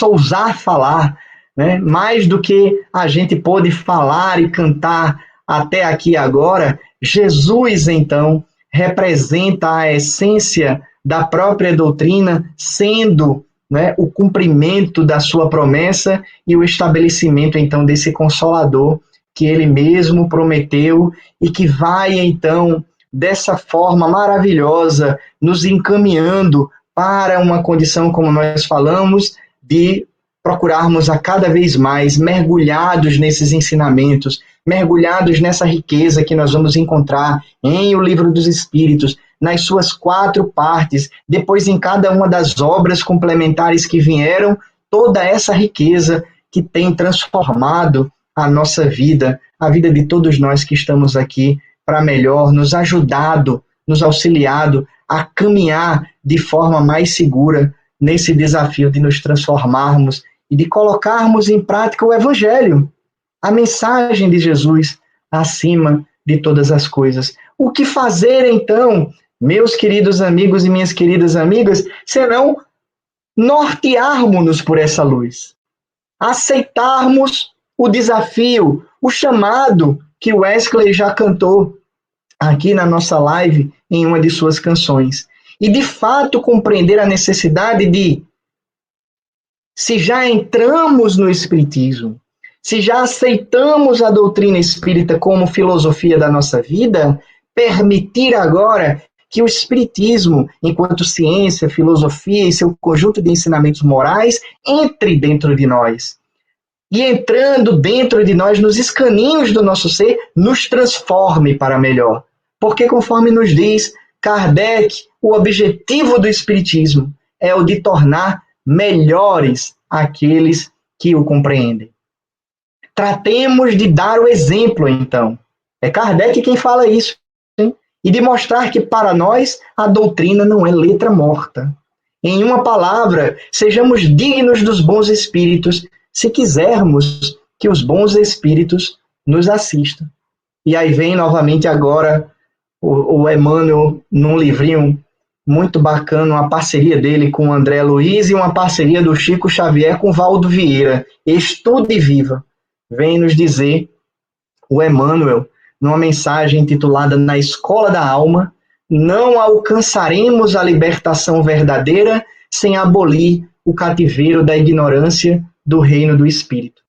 ousar falar, né? Mais do que a gente pôde falar e cantar até aqui agora, Jesus, então, representa a essência da própria doutrina, sendo, né, o cumprimento da sua promessa e o estabelecimento, então, desse Consolador que ele mesmo prometeu e que vai, então, dessa forma maravilhosa, nos encaminhando para uma condição, como nós falamos, de procurarmos a cada vez mais mergulhados nesses ensinamentos, mergulhados nessa riqueza que nós vamos encontrar em O Livro dos Espíritos, nas suas 4 partes, depois em cada uma das obras complementares que vieram, toda essa riqueza que tem transformado a nossa vida, a vida de todos nós que estamos aqui, para melhor, nos ajudado, nos auxiliado a caminhar de forma mais segura nesse desafio de nos transformarmos e de colocarmos em prática o Evangelho, a mensagem de Jesus acima de todas as coisas. O que fazer, então, meus queridos amigos e minhas queridas amigas, senão nortearmos-nos por essa luz, aceitarmos o desafio, o chamado que o Wesley já cantou aqui na nossa live em uma de suas canções. E, de fato, compreender a necessidade de, se já entramos no Espiritismo, se já aceitamos a doutrina espírita como filosofia da nossa vida, permitir agora que o Espiritismo, enquanto ciência, filosofia e seu conjunto de ensinamentos morais, entre dentro de nós. E entrando dentro de nós, nos escaninhos do nosso ser, nos transforme para melhor. Porque, conforme nos diz Kardec, o objetivo do Espiritismo é o de tornar melhores aqueles que o compreendem. Tratemos de dar o exemplo, então. É Kardec quem fala isso, hein? E de mostrar que, para nós, a doutrina não é letra morta. Em uma palavra, sejamos dignos dos bons espíritos, se quisermos que os bons espíritos nos assistam. E aí vem novamente agora o Emmanuel, num livrinho muito bacana, uma parceria dele com o André Luiz e uma parceria do Chico Xavier com Valdo Vieira, Estude e Viva. Vem nos dizer o Emmanuel, numa mensagem intitulada Na Escola da Alma, não alcançaremos a libertação verdadeira sem abolir o cativeiro da ignorância do reino do Espírito.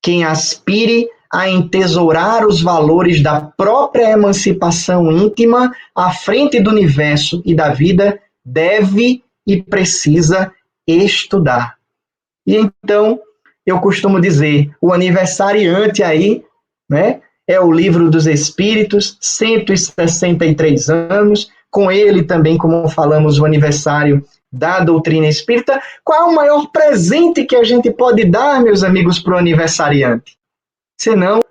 Quem aspire a entesourar os valores da própria emancipação íntima à frente do universo e da vida, deve e precisa estudar. E então, eu costumo dizer, o aniversariante aí, né, é o Livro dos Espíritos, 163 anos, com ele também, como falamos, o aniversário da doutrina espírita. Qual é o maior presente que a gente pode dar, meus amigos, para o aniversariante? Senão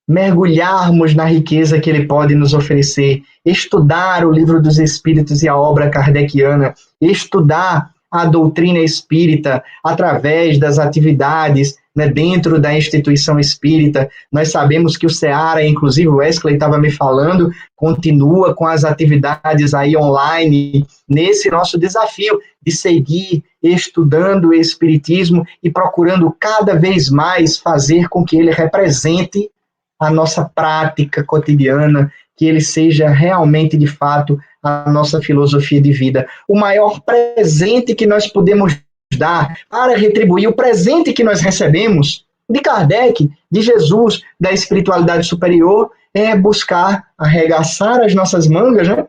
mergulharmos na riqueza que ele pode nos oferecer, estudar o Livro dos Espíritos e a obra kardeciana, estudar a doutrina espírita através das atividades, né, dentro da instituição espírita. Nós sabemos que o Seara, inclusive o Wesley estava me falando, continua com as atividades aí online, nesse nosso desafio de seguir estudando o Espiritismo e procurando cada vez mais fazer com que ele represente a nossa prática cotidiana, que ele seja realmente, de fato, a nossa filosofia de vida. O maior presente que nós podemos dar para retribuir o presente que nós recebemos de Kardec, de Jesus, da espiritualidade superior, é buscar arregaçar as nossas mangas, né?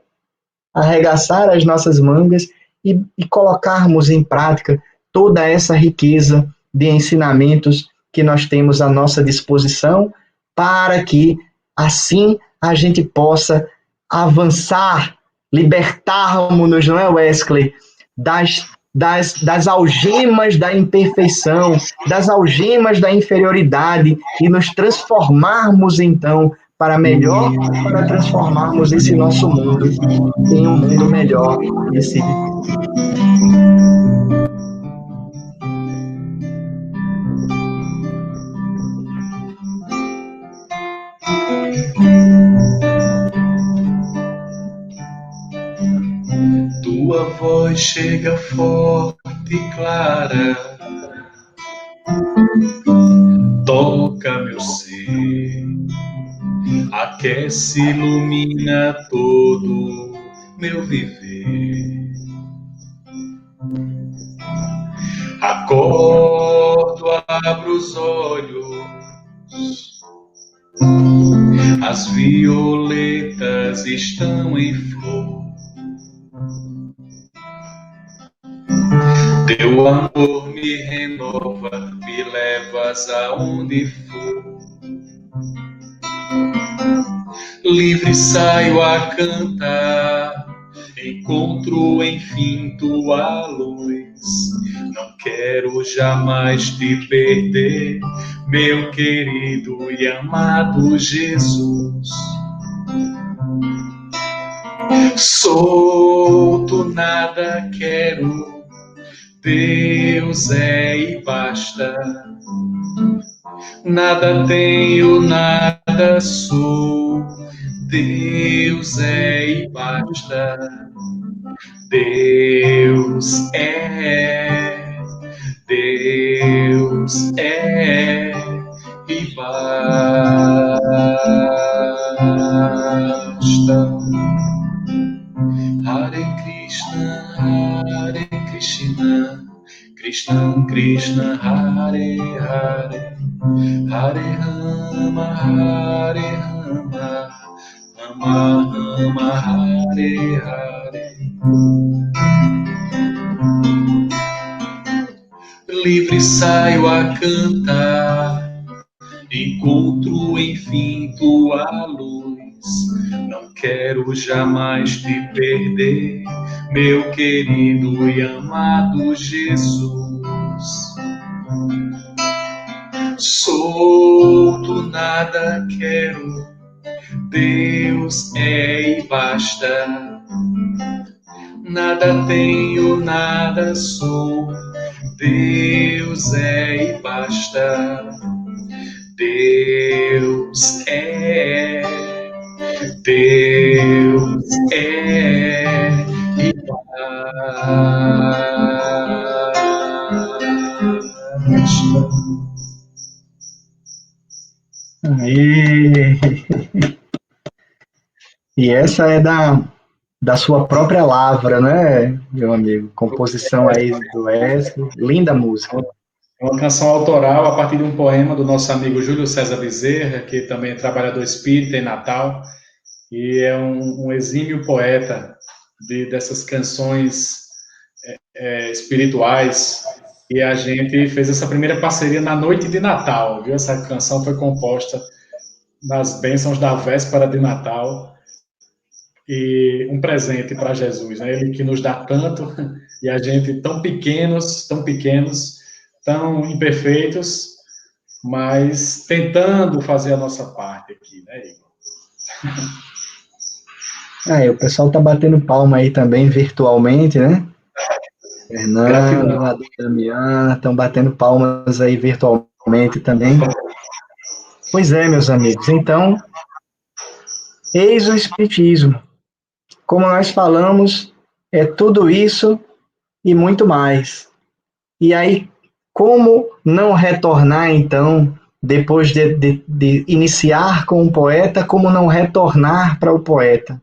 Arregaçar as nossas mangas e colocarmos em prática toda essa riqueza de ensinamentos que nós temos à nossa disposição, para que, assim, a gente possa avançar, libertarmos-nos, não é, Wesley, das algemas da imperfeição, das algemas da inferioridade, e nos transformarmos, então, para melhor, para transformarmos esse nosso mundo em um mundo melhor de se viver. Tua voz chega forte e clara, toca meu ser, aquece, ilumina todo meu viver. Acordo, abro os olhos, as violetas estão em flor. Teu amor me renova, me levas aonde for. Livre saio a cantar, encontro enfim tua luz. Não quero jamais te perder, meu querido e amado Jesus. Solto nada quero, Deus é e basta. Nada tenho, nada sou, Deus é e basta. Deus é e basta. Hare Krishna, Krishna Krishna, Hare Hare, Hare Rama, Rama Rama, Hare Hare. Livre saio a cantar, encontro enfim tua luz. Não quero jamais te perder, meu querido e amado Jesus. Solto nada quero, Deus é e basta. Nada tenho, nada sou, Deus é e basta. Deus é e basta. E essa é da sua própria lavra, né, meu amigo? Composição aí do Wesley, linda música. É uma canção autoral a partir de um poema do nosso amigo Júlio César Bezerra, que também é trabalhador espírita em Natal, e é um exímio poeta dessas canções espirituais. E a gente fez essa primeira parceria na noite de Natal, viu? Essa canção foi composta nas bênçãos da véspera de Natal e um presente para Jesus, né? Ele que nos dá tanto e a gente tão pequenos, tão imperfeitos, mas tentando fazer a nossa parte aqui, né, Igor? O pessoal tá batendo palma aí também virtualmente, né? Gratidão. Fernando, a Damiana, estão batendo palmas aí virtualmente também. Pois é, meus amigos. Então, eis o Espiritismo. Como nós falamos, é tudo isso e muito mais. E aí, como não retornar, então, depois de iniciar com o poeta, como não retornar para o poeta?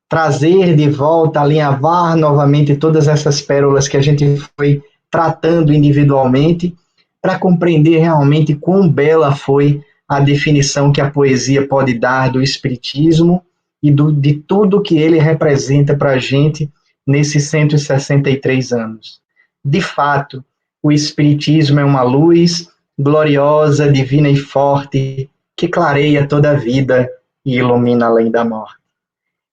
Trazer de volta, alinhavar novamente todas essas pérolas que a gente foi tratando individualmente, para compreender realmente quão bela foi a definição que a poesia pode dar do Espiritismo e de tudo que ele representa para a gente nesses 163 anos. De fato, o Espiritismo é uma luz gloriosa, divina e forte, que clareia toda a vida e ilumina além da morte.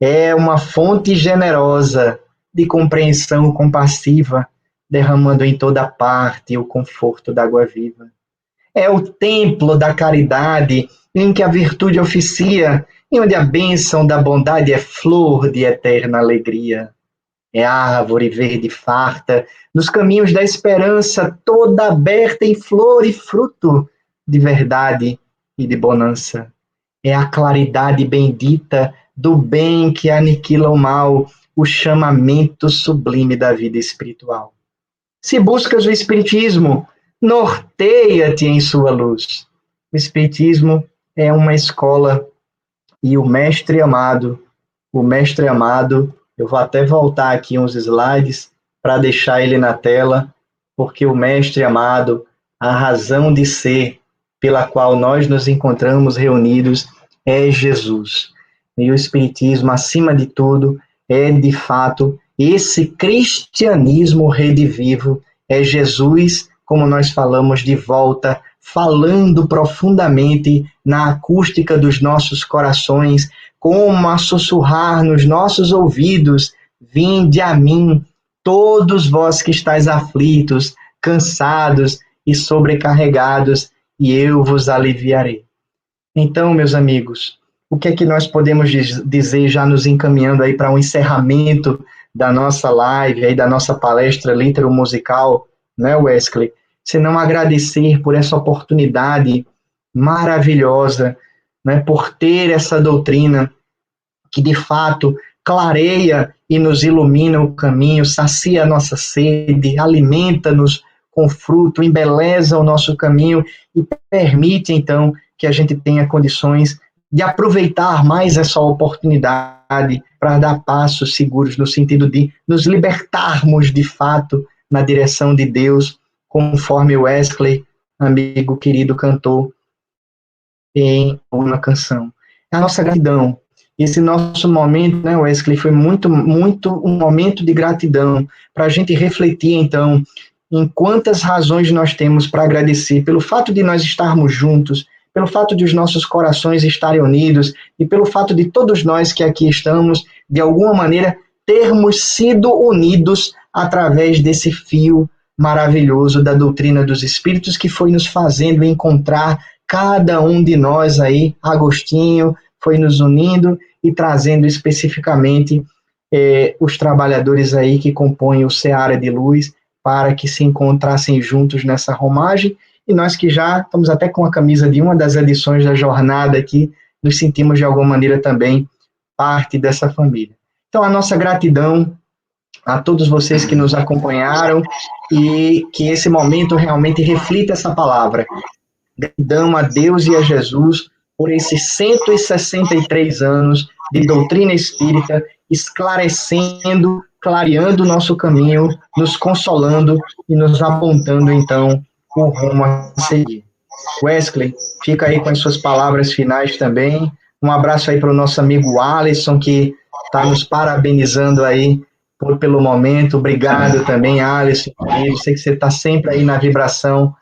É uma fonte generosa de compreensão compassiva, derramando em toda parte o conforto da água viva. É o templo da caridade, em que a virtude oficia, e onde a bênção da bondade é flor de eterna alegria. É árvore verde farta, nos caminhos da esperança, toda aberta em flor e fruto de verdade e de bonança. É a claridade bendita do bem que aniquila o mal, o chamamento sublime da vida espiritual. Se buscas o Espiritismo, norteia-te em sua luz. O Espiritismo é uma escola e o mestre amado, eu vou até voltar aqui uns slides para deixar ele na tela, porque o mestre amado, a razão de ser pela qual nós nos encontramos reunidos é Jesus. E o Espiritismo, acima de tudo, é de fato esse cristianismo redivivo, é Jesus, como nós falamos, de volta, falando profundamente na acústica dos nossos corações, como a sussurrar nos nossos ouvidos: vinde a mim, todos vós que estáis aflitos, cansados e sobrecarregados, e eu vos aliviarei. Então, meus amigos, o que é que nós podemos dizer, já nos encaminhando aí para um encerramento da nossa live, aí da nossa palestra litero-musical, né, Wesley? Se não agradecer por essa oportunidade maravilhosa, né, por ter essa doutrina que de fato clareia e nos ilumina o caminho, sacia a nossa sede, alimenta-nos com fruto, embeleza o nosso caminho e permite então que a gente tenha condições de aproveitar mais essa oportunidade para dar passos seguros no sentido de nos libertarmos de fato na direção de Deus, conforme Wesley, amigo querido, cantou em uma canção. A nossa gratidão. Esse nosso momento, né, Wesley, foi muito um momento de gratidão para a gente refletir, então, em quantas razões nós temos para agradecer pelo fato de nós estarmos juntos, pelo fato de os nossos corações estarem unidos e pelo fato de todos nós que aqui estamos, de alguma maneira, termos sido unidos através desse fio maravilhoso da doutrina dos Espíritos que foi nos fazendo encontrar cada um de nós aí, Agostinho, foi nos unindo e trazendo especificamente os trabalhadores aí que compõem o Seara de Luz para que se encontrassem juntos nessa romagem, e nós que já estamos até com a camisa de uma das edições da jornada aqui, nos sentimos de alguma maneira também parte dessa família. Então, a nossa gratidão a todos vocês que nos acompanharam e que esse momento realmente reflita essa palavra. Gratidão a Deus e a Jesus por esses 163 anos de doutrina espírita, esclarecendo, clareando o nosso caminho, nos consolando e nos apontando, então, o rumo a seguir. Wesley, fica aí com as suas palavras finais também. Um abraço aí para o nosso amigo Alisson, que está nos parabenizando aí pelo momento. Obrigado também, Alisson. Eu sei que você está sempre aí na vibração.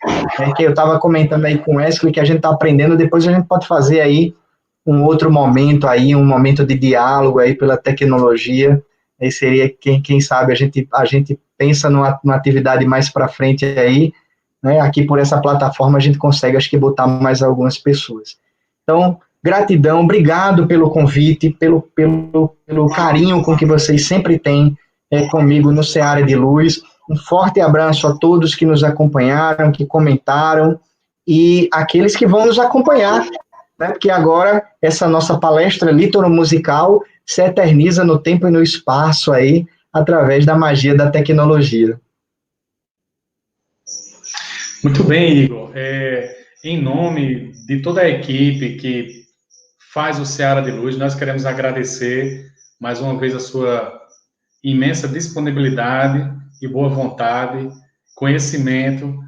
Que eu estava comentando aí com o Wesley que a gente está aprendendo, depois a gente pode fazer aí um outro momento aí, um momento de diálogo aí pela tecnologia. Aí seria, quem sabe, a gente pensa numa atividade mais para frente aí, né? Aqui por essa plataforma a gente consegue, acho que, botar mais algumas pessoas. Então, gratidão, obrigado pelo convite, pelo carinho com que vocês sempre têm comigo no Seara de Luz. Um forte abraço a todos que nos acompanharam, que comentaram, e aqueles que vão nos acompanhar, né? Porque agora essa nossa palestra litoromusical se eterniza no tempo e no espaço aí, através da magia da tecnologia. Muito bem, Igor. Em nome de toda a equipe que faz o Seara de Luz, nós queremos agradecer mais uma vez a sua imensa disponibilidade e boa vontade, conhecimento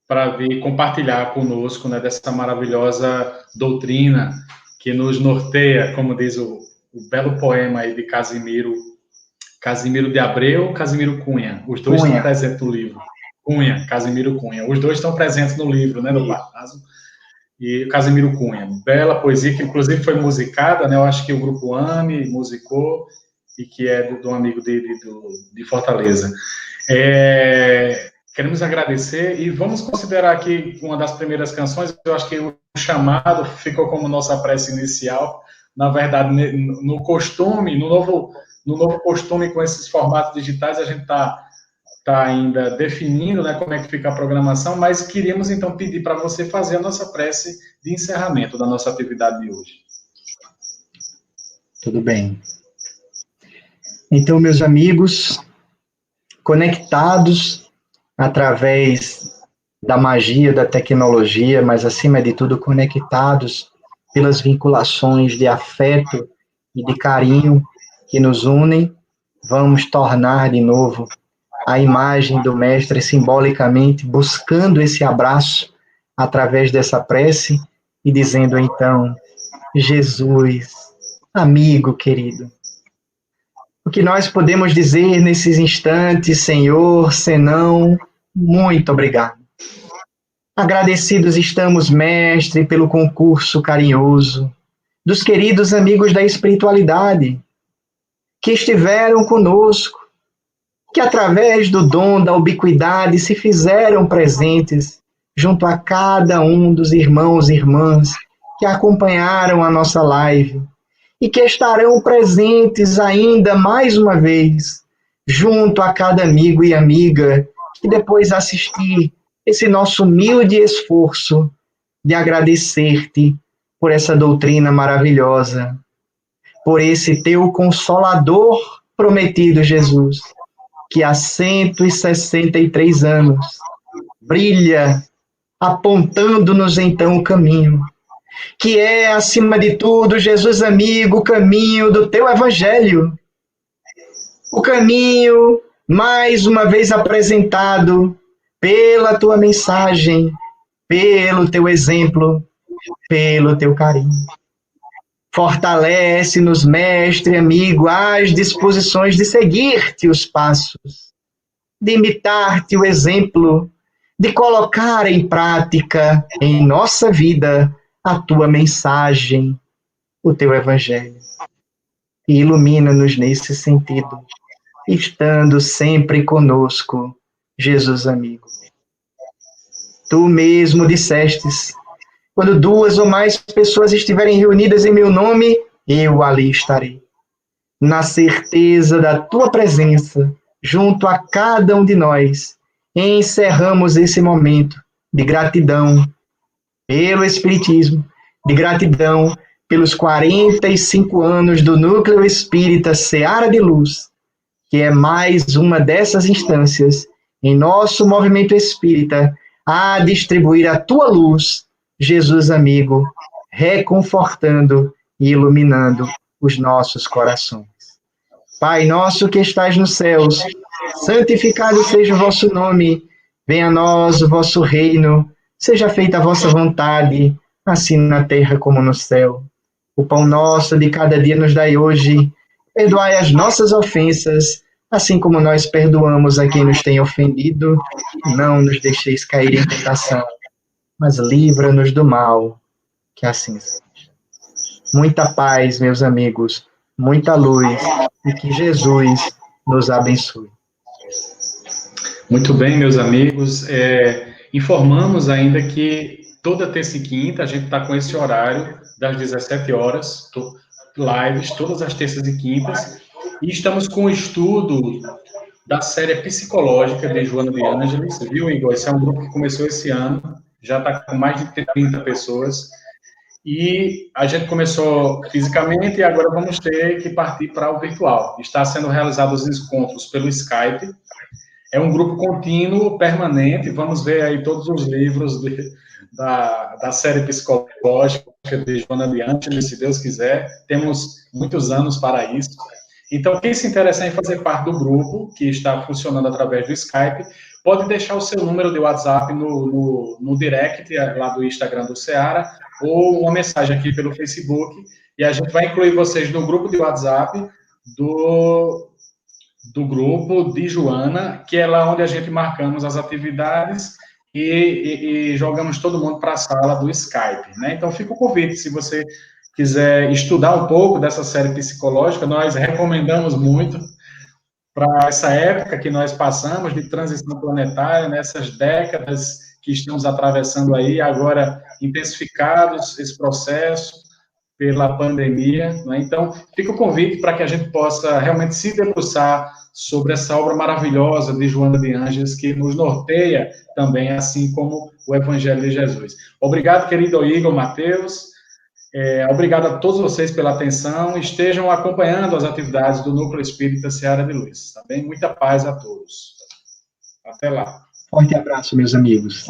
para vir compartilhar conosco, né, dessa maravilhosa doutrina que nos norteia, como diz o belo poema aí de Casimiro de Abreu, Casimiro Cunha. Os dois estão presentes no livro. Casimiro Cunha. Os dois estão presentes no livro, né, no caso. E Casimiro Cunha. Bela poesia, que inclusive foi musicada, né, eu acho que o Grupo AME musicou, e que é de um amigo dele de Fortaleza. Queremos agradecer e vamos considerar aqui uma das primeiras canções. Eu acho que o chamado ficou como nossa prece inicial. Na verdade, no costume, no novo costume com esses formatos digitais, a gente está ainda definindo, né, como é que fica a programação, mas queríamos então pedir para você fazer a nossa prece de encerramento da nossa atividade de hoje. Tudo bem. Então, meus amigos, conectados através da magia da tecnologia, mas acima de tudo conectados pelas vinculações de afeto e de carinho que nos unem, vamos tornar de novo a imagem do Mestre simbolicamente, buscando esse abraço através dessa prece e dizendo então: Jesus, amigo querido, o que nós podemos dizer nesses instantes, Senhor, senão muito obrigado. Agradecidos estamos, Mestre, pelo concurso carinhoso dos queridos amigos da espiritualidade que estiveram conosco, que através do dom da ubiquidade se fizeram presentes junto a cada um dos irmãos e irmãs que acompanharam a nossa live e que estarão presentes ainda mais uma vez junto a cada amigo e amiga que depois assistir esse nosso humilde esforço de agradecer-te por essa doutrina maravilhosa, por esse teu consolador prometido, Jesus, que há 163 anos brilha, apontando-nos então o caminho, que é, acima de tudo, Jesus amigo, o caminho do teu evangelho, o caminho, mais uma vez apresentado pela tua mensagem, pelo teu exemplo, pelo teu carinho. Fortalece-nos, mestre, amigo, às disposições de seguir-te os passos, de imitar-te o exemplo, de colocar em prática em nossa vida a tua mensagem, o teu evangelho. E ilumina-nos nesse sentido, estando sempre conosco, Jesus amigo. Tu mesmo dissestes: quando 2 ou mais pessoas estiverem reunidas em meu nome, eu ali estarei. Na certeza da tua presença, junto a cada um de nós, encerramos esse momento de gratidão pelo Espiritismo, de gratidão pelos 45 anos do Núcleo Espírita Seara de Luz, que é mais uma dessas instâncias em nosso movimento espírita a distribuir a tua luz, Jesus amigo, reconfortando e iluminando os nossos corações. Pai nosso que estais nos céus, santificado seja o vosso nome, venha a nós o vosso reino, seja feita a vossa vontade, assim na terra como no céu. O pão nosso de cada dia nos dai hoje, perdoai as nossas ofensas, assim como nós perdoamos a quem nos tem ofendido, não nos deixeis cair em tentação, mas livra-nos do mal, que assim seja. Muita paz, meus amigos, muita luz e que Jesus nos abençoe. Muito bem, meus amigos. Informamos ainda que toda terça e quinta a gente está com esse horário das 17 horas, lives todas as terças e quintas, e estamos com o estudo da série psicológica de Joana de Ângeles, viu, Igor? Esse é um grupo que começou esse ano, já está com mais de 30 pessoas, e a gente começou fisicamente e agora vamos ter que partir para o virtual. Está sendo realizados os encontros pelo Skype. É um grupo contínuo, permanente. Vamos ver aí todos os livros da série psicológica de Joana de Ângeles, se Deus quiser. Temos muitos anos para isso. Então, quem se interessar em fazer parte do grupo, que está funcionando através do Skype, pode deixar o seu número de WhatsApp no direct lá do Instagram do Seara, ou uma mensagem aqui pelo Facebook, e a gente vai incluir vocês no grupo de WhatsApp do grupo de Joana, que é lá onde a gente marcamos as atividades e jogamos todo mundo para a sala do Skype, né? Então, fica o convite, se você quiser estudar um pouco dessa série psicológica, nós recomendamos muito para essa época que nós passamos de transição planetária, nessas décadas que estamos atravessando aí, agora intensificados esse processo pela pandemia, né? Então, fica o convite para que a gente possa realmente se debruçar sobre essa obra maravilhosa de Joana de Ângeles, que nos norteia também, assim como o Evangelho de Jesus. Obrigado, querido Igor, Mateus. Obrigado a todos vocês pela atenção. Estejam acompanhando as atividades do Núcleo Espírita Seara de Luz. Tá bem? Muita paz a todos. Até lá. Forte abraço, meus amigos.